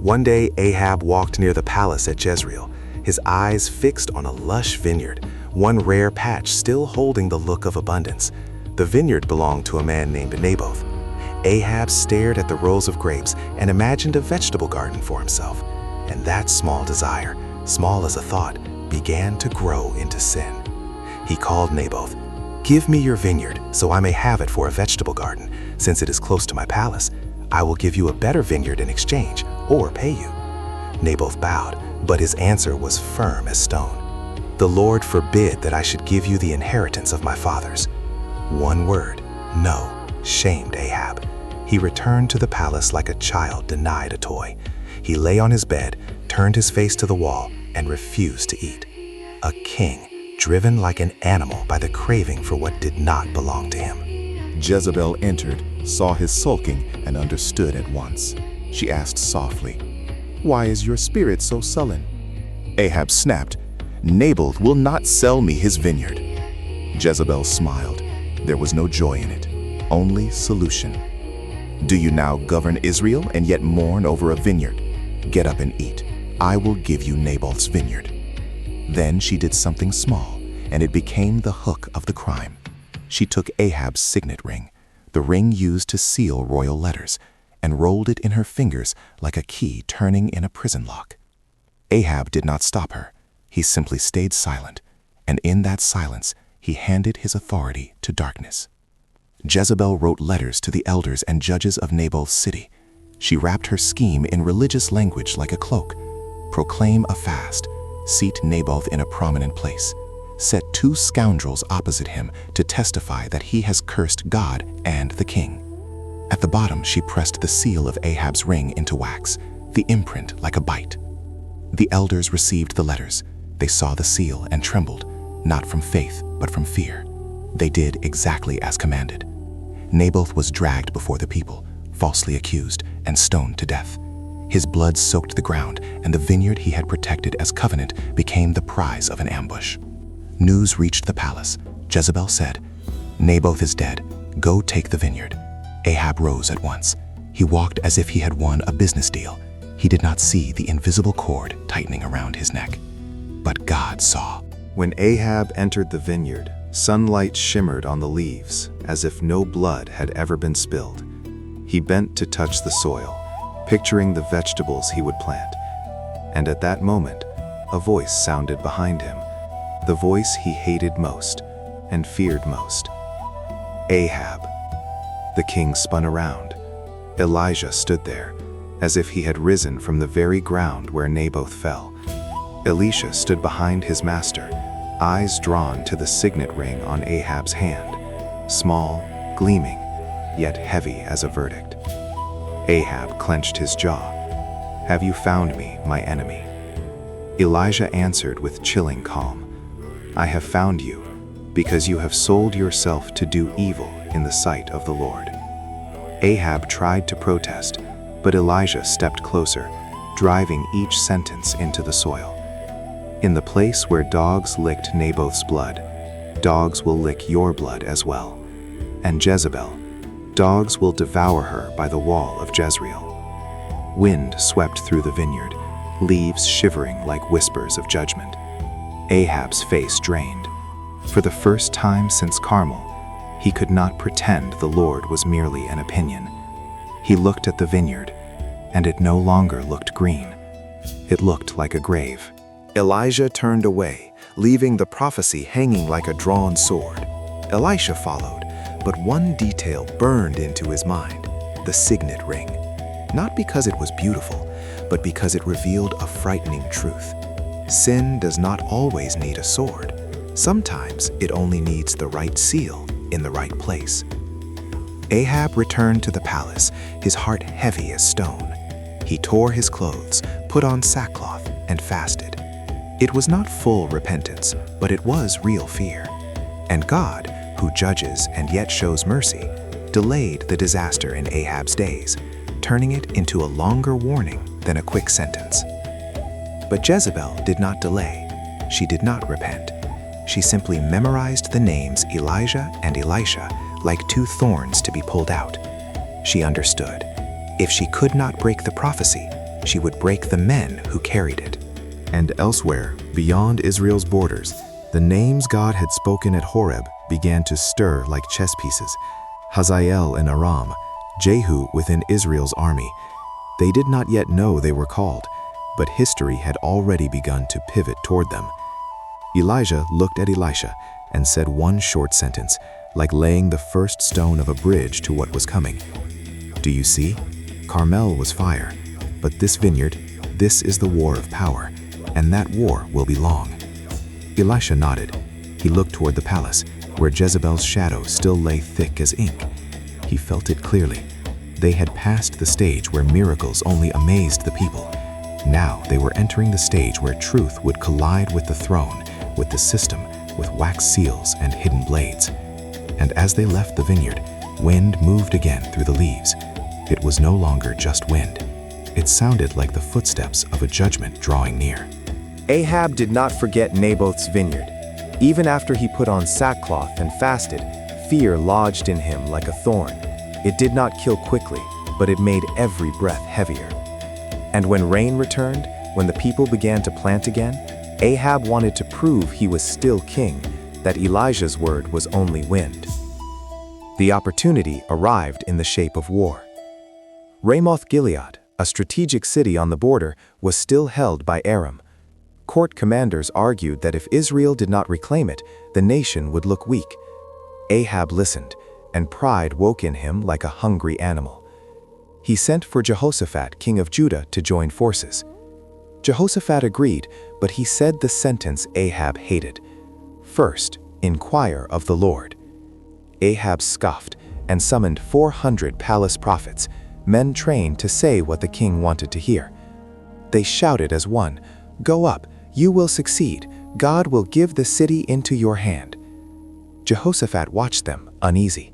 One day, Ahab walked near the palace at Jezreel, his eyes fixed on a lush vineyard, one rare patch still holding the look of abundance. The vineyard belonged to a man named Naboth. Ahab stared at the rows of grapes and imagined a vegetable garden for himself. And that small desire, small as a thought, began to grow into sin. He called Naboth. "Give me your vineyard, so I may have it for a vegetable garden. Since it is close to my palace, I will give you a better vineyard in exchange, or pay you." Naboth bowed, but his answer was firm as stone. "The Lord forbid that I should give you the inheritance of my fathers." One word, no, shamed Ahab. He returned to the palace like a child denied a toy. He lay on his bed, turned his face to the wall, and refused to eat. A king, driven like an animal by the craving for what did not belong to him. Jezebel entered, saw his sulking, and understood at once. She asked softly, "Why is your spirit so sullen?" Ahab snapped, "Naboth will not sell me his vineyard." Jezebel smiled. There was no joy in it, only solution. "Do you now govern Israel and yet mourn over a vineyard? Get up and eat. I will give you Naboth's vineyard." Then she did something small, and it became the hook of the crime. She took Ahab's signet ring, the ring used to seal royal letters, and rolled it in her fingers like a key turning in a prison lock. Ahab did not stop her. He simply stayed silent, and in that silence, he handed his authority to darkness. Jezebel wrote letters to the elders and judges of Naboth's city. She wrapped her scheme in religious language like a cloak. Proclaim a fast, seat Naboth in a prominent place, set two scoundrels opposite him to testify that he has cursed God and the king. At the bottom, she pressed the seal of Ahab's ring into wax, the imprint like a bite. The elders received the letters. They saw the seal and trembled, not from faith, but from fear. They did exactly as commanded. Naboth was dragged before the people, falsely accused, and stoned to death. His blood soaked the ground, and the vineyard he had protected as covenant became the prize of an ambush. News reached the palace. Jezebel said, "Naboth is dead. Go take the vineyard." Ahab rose at once. He walked as if he had won a business deal. He did not see the invisible cord tightening around his neck. But God saw. When Ahab entered the vineyard, sunlight shimmered on the leaves, as if no blood had ever been spilled. He bent to touch the soil, picturing the vegetables he would plant. And at that moment, a voice sounded behind him, the voice he hated most and feared most. Ahab. The king spun around. Elijah stood there, as if he had risen from the very ground where Naboth fell. Elisha stood behind his master, eyes drawn to the signet ring on Ahab's hand, small, gleaming, yet heavy as a verdict. Ahab clenched his jaw. "Have you found me, my enemy?" Elijah answered with chilling calm, "I have found you, because you have sold yourself to do evil in the sight of the Lord." Ahab tried to protest, but Elijah stepped closer, driving each sentence into the soil. "In the place where dogs licked Naboth's blood, dogs will lick your blood as well. And Jezebel, dogs will devour her by the wall of Jezreel." Wind swept through the vineyard, leaves shivering like whispers of judgment. Ahab's face drained. For the first time since Carmel, he could not pretend the Lord was merely an opinion. He looked at the vineyard, and it no longer looked green. It looked like a grave. Elijah turned away, leaving the prophecy hanging like a drawn sword. Elisha followed, but one detail burned into his mind: the signet ring. Not because it was beautiful, but because it revealed a frightening truth. Sin does not always need a sword. Sometimes it only needs the right seal in the right place. Ahab returned to the palace, his heart heavy as stone. He tore his clothes, put on sackcloth, and fasted. It was not full repentance, but it was real fear. And God, who judges and yet shows mercy, delayed the disaster in Ahab's days, turning it into a longer warning than a quick sentence. But Jezebel did not delay. She did not repent. She simply memorized the names Elijah and Elisha like two thorns to be pulled out. She understood. If she could not break the prophecy, she would break the men who carried it. And elsewhere, beyond Israel's borders, the names God had spoken at Horeb began to stir like chess pieces. Hazael in Aram, Jehu within Israel's army. They did not yet know they were called, but history had already begun to pivot toward them. Elijah looked at Elisha and said one short sentence, like laying the first stone of a bridge to what was coming. "Do you see? Carmel was fire, but this vineyard, this is the war of power, and that war will be long." Elisha nodded. He looked toward the palace, where Jezebel's shadow still lay thick as ink. He felt it clearly. They had passed the stage where miracles only amazed the people. Now they were entering the stage where truth would collide with the throne, with the system, with wax seals and hidden blades. And as they left the vineyard, wind moved again through the leaves. It was no longer just wind. It sounded like the footsteps of a judgment drawing near. Ahab did not forget Naboth's vineyard. Even after he put on sackcloth and fasted, fear lodged in him like a thorn. It did not kill quickly, but it made every breath heavier. And when rain returned, when the people began to plant again, Ahab wanted to prove he was still king, that Elijah's word was only wind. The opportunity arrived in the shape of war. Ramoth-Gilead, a strategic city on the border, was still held by Aram. Court commanders argued that if Israel did not reclaim it, the nation would look weak. Ahab listened, and pride woke in him like a hungry animal. He sent for Jehoshaphat, king of Judah, to join forces. Jehoshaphat agreed, but he said the sentence Ahab hated: "First, inquire of the Lord." Ahab scoffed and summoned 400 palace prophets, men trained to say what the king wanted to hear. They shouted as one, "Go up, you will succeed. God will give the city into your hand." Jehoshaphat watched them, uneasy.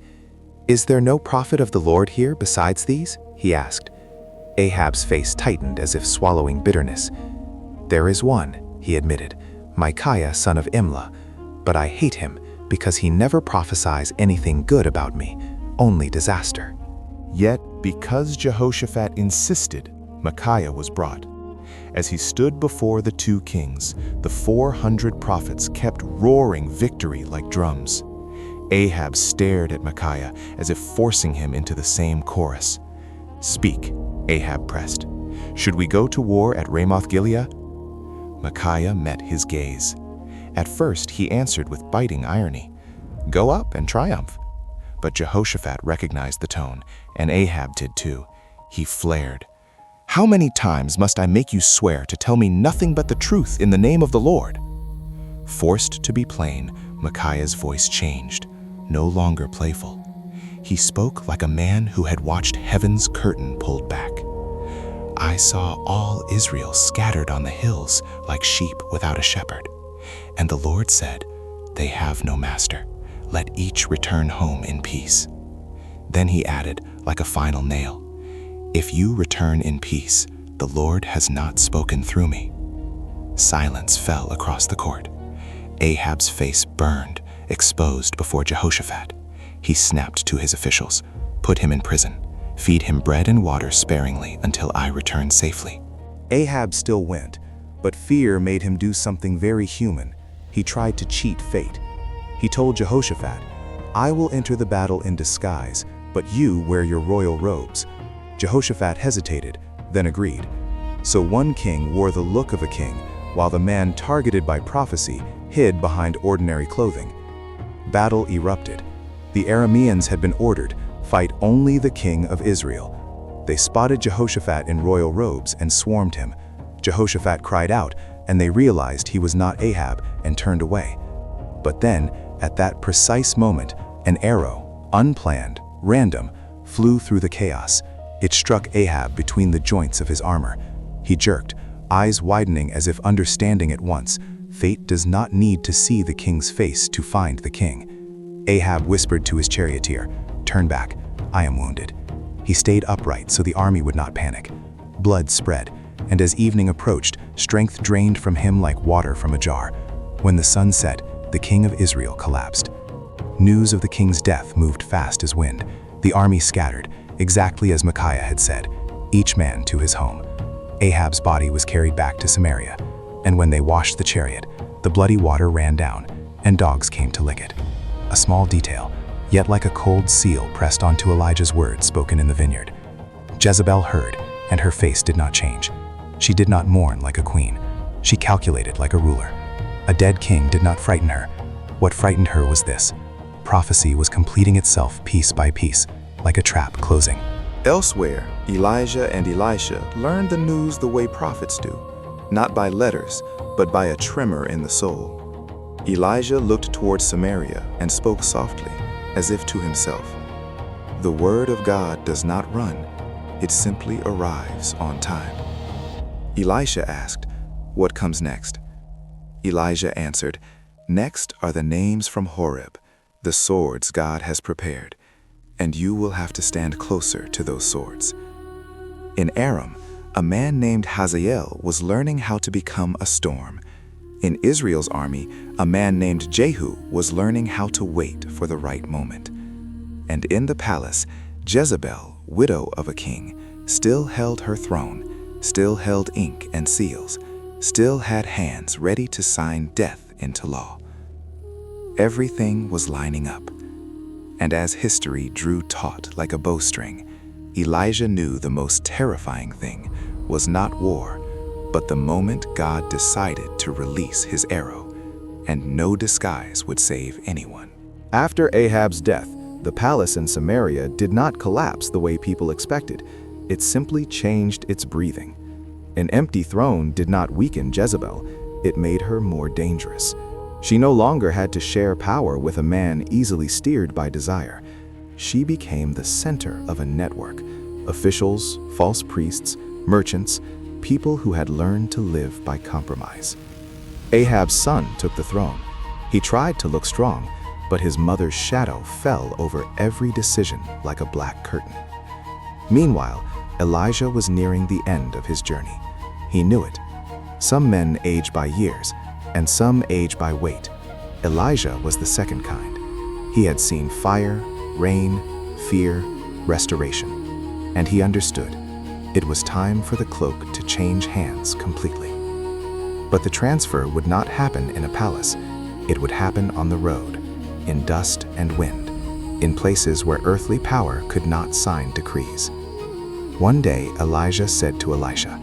"Is there no prophet of the Lord here besides these?" he asked. Ahab's face tightened as if swallowing bitterness. "There is one," he admitted, "Micaiah son of Imlah, but I hate him because he never prophesies anything good about me, only disaster." Yet, because Jehoshaphat insisted, Micaiah was brought. As he stood before the two kings, the 400 prophets kept roaring victory like drums. Ahab stared at Micaiah as if forcing him into the same chorus. "Speak," Ahab pressed. "Should we go to war at Ramoth-Gilead?" Micaiah met his gaze. At first, he answered with biting irony, "Go up and triumph." But Jehoshaphat recognized the tone, and Ahab did too. He flared. "How many times must I make you swear to tell me nothing but the truth in the name of the Lord?" Forced to be plain, Micaiah's voice changed, no longer playful. He spoke like a man who had watched heaven's curtain pulled back. "I saw all Israel scattered on the hills like sheep without a shepherd. And the Lord said, 'They have no master. Let each return home in peace.'" Then he added, like a final nail, "If you return in peace, the Lord has not spoken through me." Silence fell across the court. Ahab's face burned, exposed before Jehoshaphat. He snapped to his officials, "Put him in prison. Feed him bread and water sparingly until I return safely." Ahab still went, but fear made him do something very human. He tried to cheat fate. He told Jehoshaphat, "I will enter the battle in disguise, but you wear your royal robes." Jehoshaphat hesitated, then agreed. So one king wore the look of a king, while the man targeted by prophecy hid behind ordinary clothing. Battle erupted. The Arameans had been ordered, "Fight only the king of Israel." They spotted Jehoshaphat in royal robes and swarmed him. Jehoshaphat cried out, and they realized he was not Ahab and turned away. But then, at that precise moment, an arrow, unplanned, random, flew through the chaos. It struck Ahab between the joints of his armor. He jerked, eyes widening as if understanding at once. Fate does not need to see the king's face to find the king. Ahab whispered to his charioteer, "Turn back, I am wounded." He stayed upright so the army would not panic. Blood spread, and as evening approached, strength drained from him like water from a jar. When the sun set, the king of Israel collapsed. News of the king's death moved fast as wind. The army scattered, exactly as Micaiah had said, each man to his home. Ahab's body was carried back to Samaria, and when they washed the chariot, the bloody water ran down, and dogs came to lick it. A small detail, yet like a cold seal pressed onto Elijah's words spoken in the vineyard. Jezebel heard, and her face did not change. She did not mourn like a queen. She calculated like a ruler. A dead king did not frighten her. What frightened her was this: prophecy was completing itself piece by piece, like a trap closing. Elsewhere, Elijah and Elisha learned the news the way prophets do, not by letters, but by a tremor in the soul. Elijah looked towards Samaria and spoke softly, as if to himself. The word of God does not run, it simply arrives on time. Elisha asked, "What comes next?" Elijah answered, "Next are the names from Horeb, the swords God has prepared, and you will have to stand closer to those swords." In Aram, a man named Hazael was learning how to become a storm. In Israel's army, a man named Jehu was learning how to wait for the right moment. And in the palace, Jezebel, widow of a king, still held her throne, still held ink and seals, still had hands ready to sign death into law. Everything was lining up. And as history drew taut like a bowstring, Elijah knew the most terrifying thing was not war, but the moment God decided to release his arrow, and no disguise would save anyone. After Ahab's death, the palace in Samaria did not collapse the way people expected. It simply changed its breathing. An empty throne did not weaken Jezebel, it made her more dangerous. She no longer had to share power with a man easily steered by desire. She became the center of a network. Officials, false priests, merchants, people who had learned to live by compromise. Ahab's son took the throne. He tried to look strong, but his mother's shadow fell over every decision like a black curtain. Meanwhile, Elijah was nearing the end of his journey. He knew it. Some men age by years, and some age by weight. Elijah was the second kind. He had seen fire, rain, fear, restoration, and he understood. It was time for the cloak to change hands completely. But the transfer would not happen in a palace. It would happen on the road, in dust and wind, in places where earthly power could not sign decrees. One day Elijah said to Elisha,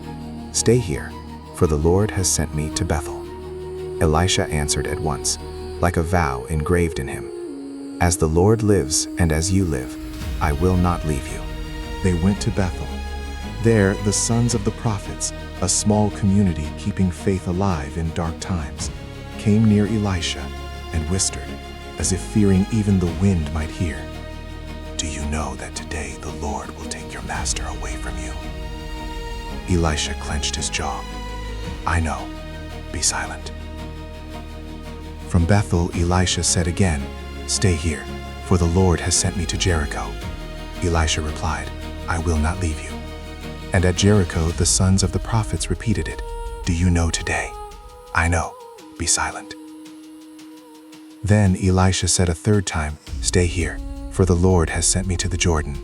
"Stay here, for the Lord has sent me to Bethel." Elisha answered at once, like a vow engraved in him, "As the Lord lives and as you live, I will not leave you." They went to Bethel. There, the sons of the prophets, a small community keeping faith alive in dark times, came near Elisha and whispered, as if fearing even the wind might hear, "Do you know that today the Lord will take your master away from you?" Elisha clenched his jaw. "I know. Be silent." From Bethel, Elisha said again, "Stay here, for the Lord has sent me to Jericho." Elisha replied, "I will not leave you." And at Jericho, the sons of the prophets repeated it, "Do you know today?" "I know. Be silent." Then Elisha said a third time, "Stay here, for the Lord has sent me to the Jordan."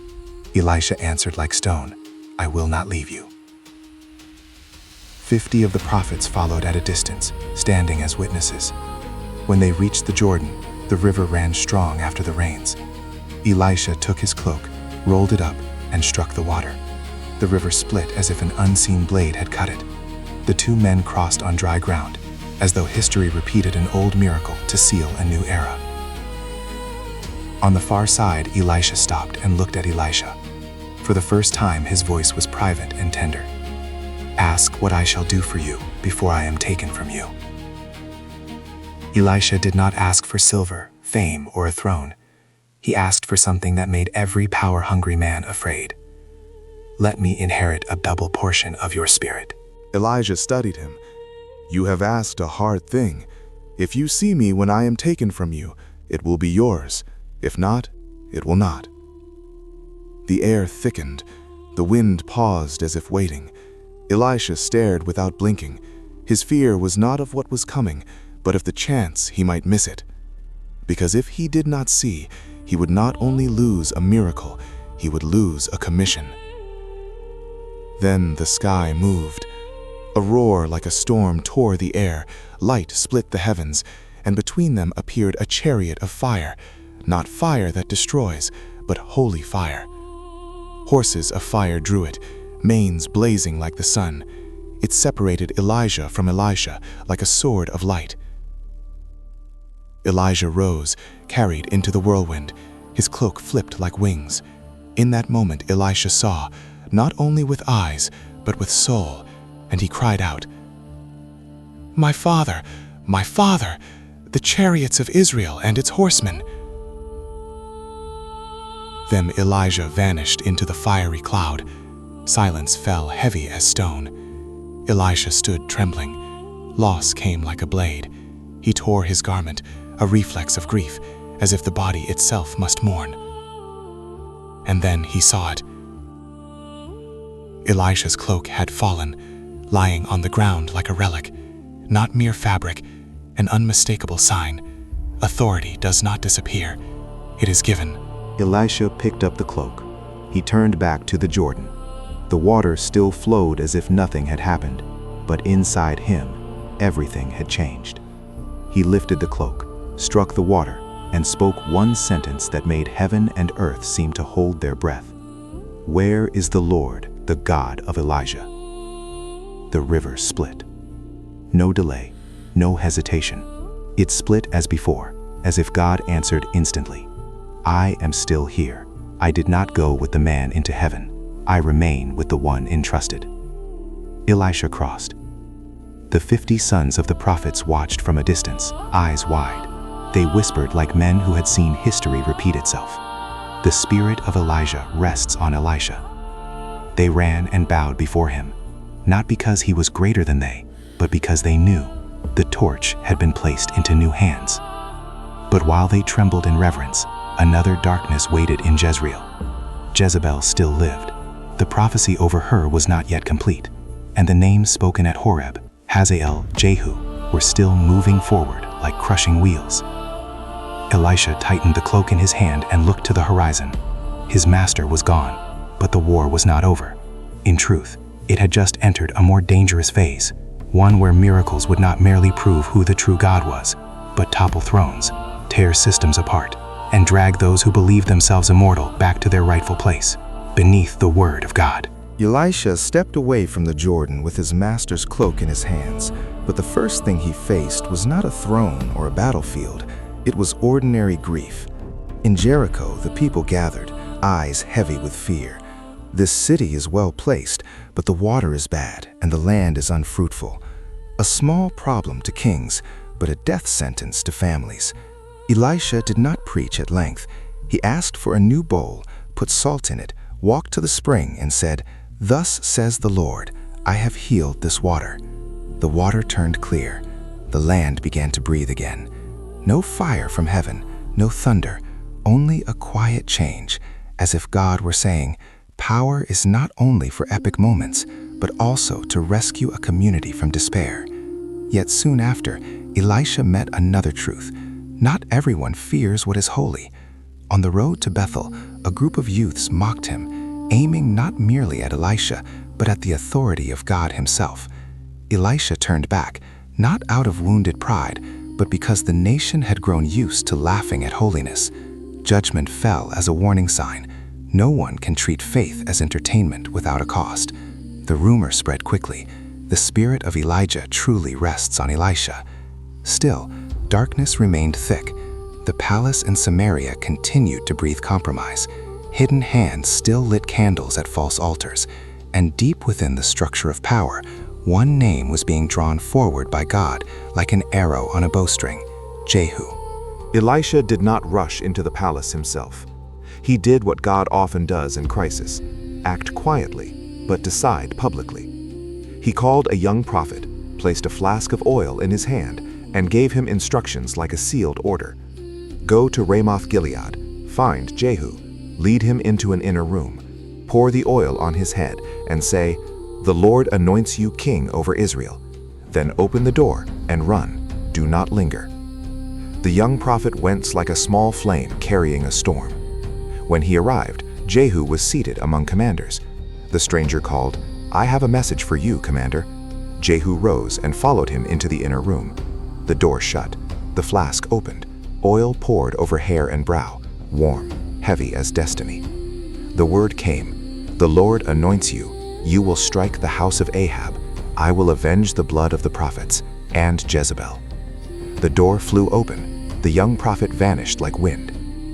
Elisha answered like stone, "I will not leave you." 50 of the prophets followed at a distance, standing as witnesses. When they reached the Jordan, the river ran strong after the rains. Elisha took his cloak, rolled it up, and struck the water. The river split as if an unseen blade had cut it. The two men crossed on dry ground, as though history repeated an old miracle to seal a new era. On the far side, Elisha stopped and looked at Elisha. For the first time, his voice was private and tender. "Ask what I shall do for you before I am taken from you." Elisha did not ask for silver, fame, or a throne. He asked for something that made every power-hungry man afraid. "Let me inherit a double portion of your spirit." Elijah studied him. "You have asked a hard thing. If you see me when I am taken from you, it will be yours. If not, it will not." The air thickened. The wind paused as if waiting. Elisha stared without blinking. His fear was not of what was coming, but of the chance he might miss it. Because if he did not see, he would not only lose a miracle, he would lose a commission. Then the sky moved. A roar like a storm tore the air, light split the heavens, and between them appeared a chariot of fire, not fire that destroys, but holy fire. Horses of fire drew it, manes blazing like the sun. It separated Elijah from Elisha like a sword of light. Elijah rose, carried into the whirlwind. His cloak flipped like wings. In that moment, Elisha saw, not only with eyes, but with soul, and he cried out, my father, the chariots of Israel and its horsemen." Then Elijah vanished into the fiery cloud. Silence fell heavy as stone. Elisha stood trembling. Loss came like a blade. He tore his garment, a reflex of grief, as if the body itself must mourn. And then he saw it. Elisha's cloak had fallen, lying on the ground like a relic, not mere fabric, an unmistakable sign. Authority does not disappear. It is given. Elisha picked up the cloak. He turned back to the Jordan. The water still flowed as if nothing had happened, but inside him, everything had changed. He lifted the cloak, struck the water, and spoke one sentence that made heaven and earth seem to hold their breath. "Where is the Lord, the God of Elijah?" The river split. No delay, no hesitation. It split as before, as if God answered instantly. "I am still here. I did not go with the man into heaven. I remain with the one entrusted." Elisha crossed. The 50 sons of the prophets watched from a distance, eyes wide. They whispered like men who had seen history repeat itself. The spirit of Elijah rests on Elisha. They ran and bowed before him, not because he was greater than they, but because they knew the torch had been placed into new hands. But while they trembled in reverence, another darkness waited in Jezreel. Jezebel still lived. The prophecy over her was not yet complete, and the names spoken at Horeb, Hazael, Jehu, were still moving forward like crushing wheels. Elisha tightened the cloak in his hand and looked to the horizon. His master was gone, but the war was not over. In truth, it had just entered a more dangerous phase, one where miracles would not merely prove who the true God was, but topple thrones, tear systems apart, and drag those who believed themselves immortal back to their rightful place, beneath the word of God. Elisha stepped away from the Jordan with his master's cloak in his hands, but the first thing he faced was not a throne or a battlefield. It was ordinary grief. In Jericho, the people gathered, eyes heavy with fear. This city is well placed, but the water is bad and the land is unfruitful. A small problem to kings, but a death sentence to families. Elisha did not preach at length. He asked for a new bowl, put salt in it, walked to the spring and said, "Thus says the Lord, I have healed this water." The water turned clear. The land began to breathe again. No fire from heaven, no thunder, only a quiet change, as if God were saying, power is not only for epic moments, but also to rescue a community from despair. Yet soon after, Elisha met another truth. Not everyone fears what is holy. On the road to Bethel, a group of youths mocked him, aiming not merely at Elisha, but at the authority of God himself. Elisha turned back, not out of wounded pride, but because the nation had grown used to laughing at holiness. Judgment fell as a warning sign. No one can treat faith as entertainment without a cost. The rumor spread quickly. The spirit of Elijah truly rests on Elisha. Still, darkness remained thick. The palace in Samaria continued to breathe compromise. Hidden hands still lit candles at false altars. And deep within the structure of power, one name was being drawn forward by God like an arrow on a bowstring: Jehu. Elisha did not rush into the palace himself. He did what God often does in crisis: act quietly, but decide publicly. He called a young prophet, placed a flask of oil in his hand, and gave him instructions like a sealed order. Go to Ramoth Gilead, find Jehu, lead him into an inner room, pour the oil on his head, and say, "The Lord anoints you king over Israel." Then open the door and run. Do not linger. The young prophet went like a small flame carrying a storm. When he arrived, Jehu was seated among commanders. The stranger called, "I have a message for you, commander." Jehu rose and followed him into the inner room. The door shut, the flask opened, oil poured over hair and brow, warm, heavy as destiny. The word came, "The Lord anoints you. You will strike the house of Ahab. I will avenge the blood of the prophets and Jezebel." The door flew open. The young prophet vanished like wind.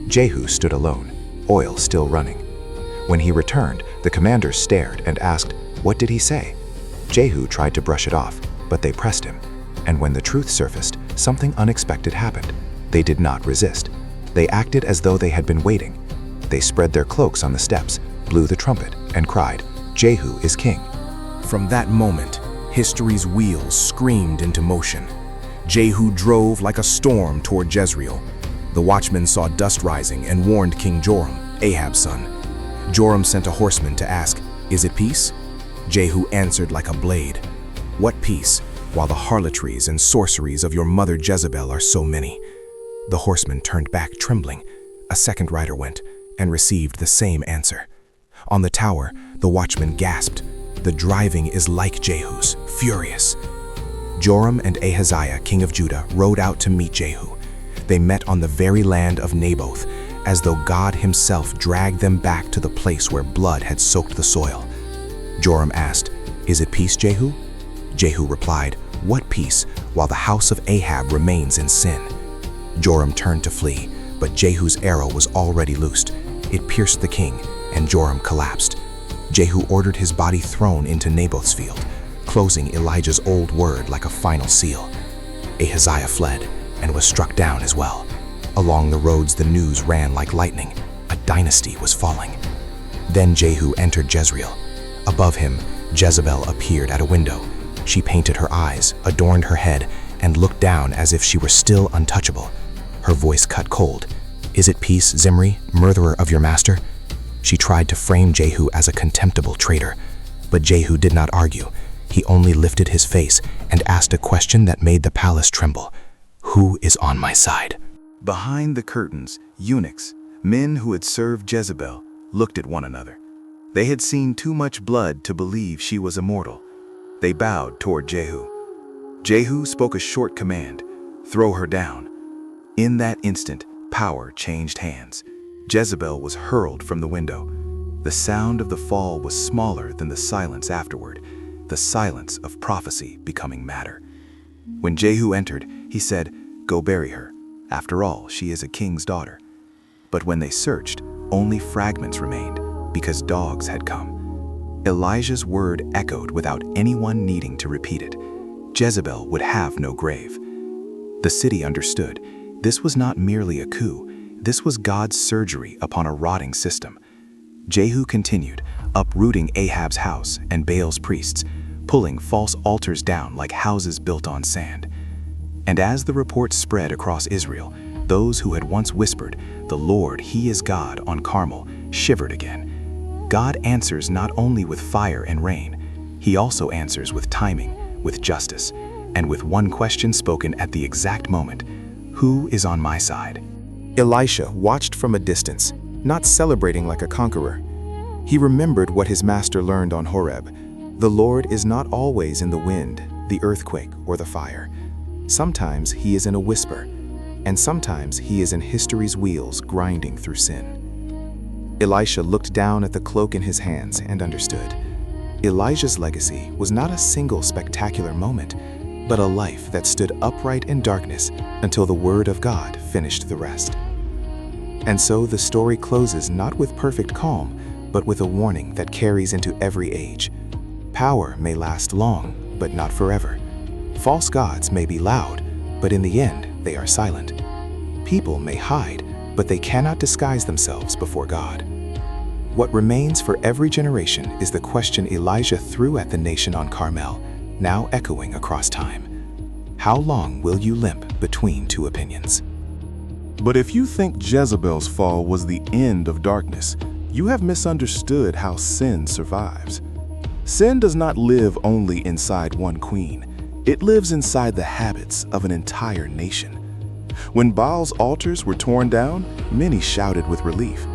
Jehu stood alone, oil still running. When he returned, the commanders stared and asked, "What did he say?" Jehu tried to brush it off, but they pressed him. And when the truth surfaced, something unexpected happened. They did not resist. They acted as though they had been waiting. They spread their cloaks on the steps, blew the trumpet, and cried, "Jehu is king." From that moment, history's wheels screamed into motion. Jehu drove like a storm toward Jezreel. The watchmen saw dust rising and warned King Joram, Ahab's son. Joram sent a horseman to ask, "Is it peace?" Jehu answered like a blade, "What peace, while the harlotries and sorceries of your mother Jezebel are so many?" The horseman turned back trembling. A second rider went and received the same answer. On the tower, the watchman gasped, "The driving is like Jehu's, furious." Joram and Ahaziah, king of Judah, rode out to meet Jehu. They met on the very land of Naboth, as though God himself dragged them back to the place where blood had soaked the soil. Joram asked, "Is it peace, Jehu?" Jehu replied, "What peace, while the house of Ahab remains in sin?" Joram turned to flee, but Jehu's arrow was already loosed. It pierced the king, and Joram collapsed. Jehu ordered his body thrown into Naboth's field, closing Elijah's old word like a final seal. Ahaziah fled and was struck down as well. Along the roads the news ran like lightning. A dynasty was falling. Then Jehu entered Jezreel. Above him, Jezebel appeared at a window. She painted her eyes, adorned her head, and looked down as if she were still untouchable. Her voice cut cold. "Is it peace, Zimri, murderer of your master?" She tried to frame Jehu as a contemptible traitor, but Jehu did not argue. He only lifted his face and asked a question that made the palace tremble. "Who is on my side?" Behind the curtains, eunuchs, men who had served Jezebel, looked at one another. They had seen too much blood to believe she was immortal. They bowed toward Jehu. Jehu spoke a short command, "Throw her down." In that instant, power changed hands. Jezebel was hurled from the window. The sound of the fall was smaller than the silence afterward, the silence of prophecy becoming matter. When Jehu entered, he said, "Go bury her. After all, she is a king's daughter." But when they searched, only fragments remained, because dogs had come. Elijah's word echoed without anyone needing to repeat it. Jezebel would have no grave. The city understood. This was not merely a coup. This was God's surgery upon a rotting system. Jehu continued, uprooting Ahab's house and Baal's priests, pulling false altars down like houses built on sand. And as the report spread across Israel, those who had once whispered, "The Lord, He is God," on Carmel, shivered again. God answers not only with fire and rain, He also answers with timing, with justice, and with one question spoken at the exact moment: "Who is on my side?" Elisha watched from a distance, not celebrating like a conqueror. He remembered what his master learned on Horeb. The Lord is not always in the wind, the earthquake, or the fire. Sometimes He is in a whisper, and sometimes He is in history's wheels grinding through sin. Elisha looked down at the cloak in his hands and understood. Elijah's legacy was not a single spectacular moment, but a life that stood upright in darkness until the word of God finished the rest. And so the story closes not with perfect calm, but with a warning that carries into every age. Power may last long, but not forever. False gods may be loud, but in the end, they are silent. People may hide, but they cannot disguise themselves before God. What remains for every generation is the question Elijah threw at the nation on Carmel, now echoing across time. How long will you limp between two opinions? But if you think Jezebel's fall was the end of darkness, you have misunderstood how sin survives. Sin does not live only inside one queen. It lives inside the habits of an entire nation. When Baal's altars were torn down, many shouted with relief.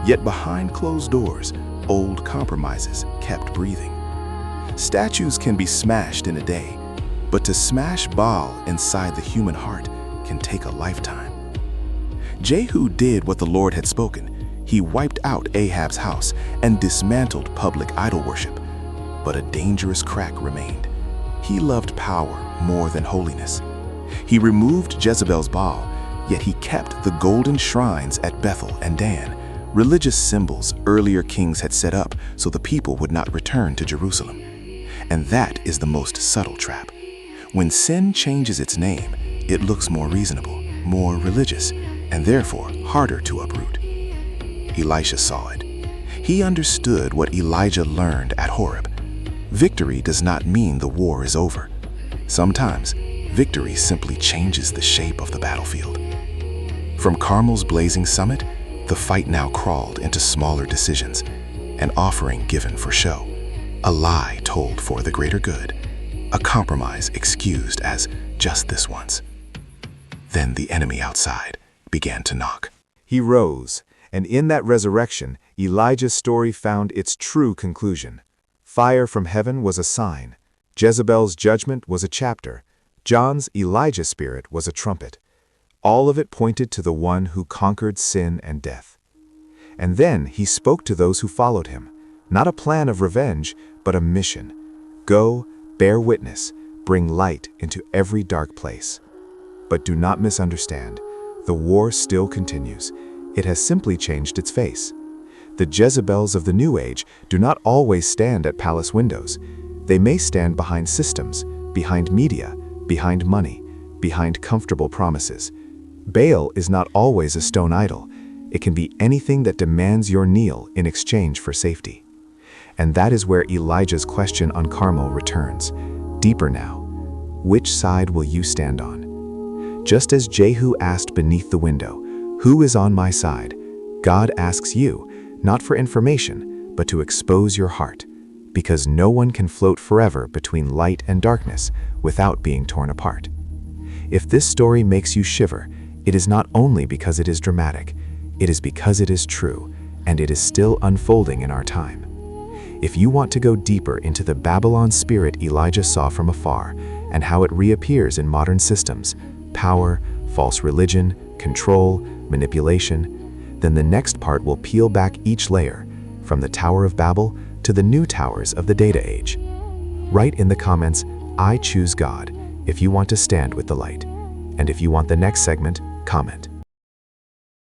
Yet behind closed doors, old compromises kept breathing. Statues can be smashed in a day, but to smash Baal inside the human heart can take a lifetime. Jehu did what the Lord had spoken. He wiped out Ahab's house and dismantled public idol worship. But a dangerous crack remained. He loved power more than holiness. He removed Jezebel's Baal, yet he kept the golden shrines at Bethel and Dan, religious symbols earlier kings had set up so the people would not return to Jerusalem. And that is the most subtle trap. When sin changes its name, it looks more reasonable, more religious, and therefore harder to uproot. Elisha saw it. He understood what Elijah learned at Horeb. Victory does not mean the war is over. Sometimes, victory simply changes the shape of the battlefield. From Carmel's blazing summit, the fight now crawled into smaller decisions, an offering given for show, a lie told for the greater good, a compromise excused as just this once. Then the enemy outside began to knock. He rose, and in that resurrection, Elijah's story found its true conclusion. Fire from heaven was a sign. Jezebel's judgment was a chapter. John's Elijah spirit was a trumpet. All of it pointed to the one who conquered sin and death. And then he spoke to those who followed him, not a plan of revenge, but a mission. Go, bear witness, bring light into every dark place. But do not misunderstand. The war still continues. It has simply changed its face. The Jezebels of the New Age do not always stand at palace windows. They may stand behind systems, behind media, behind money, behind comfortable promises. Baal is not always a stone idol. It can be anything that demands your kneel in exchange for safety. And that is where Elijah's question on Carmel returns. Deeper now. Which side will you stand on? Just as Jehu asked beneath the window, "Who is on my side?" God asks you, not for information, but to expose your heart, because no one can float forever between light and darkness without being torn apart. If this story makes you shiver, it is not only because it is dramatic, it is because it is true, and it is still unfolding in our time. If you want to go deeper into the Babylon spirit Elijah saw from afar and how it reappears in modern systems, power, false religion, control, manipulation, then the next part will peel back each layer, from the Tower of Babel to the new towers of the data age. Write in the comments, "I choose God," if you want to stand with the light. And if you want the next segment, comment.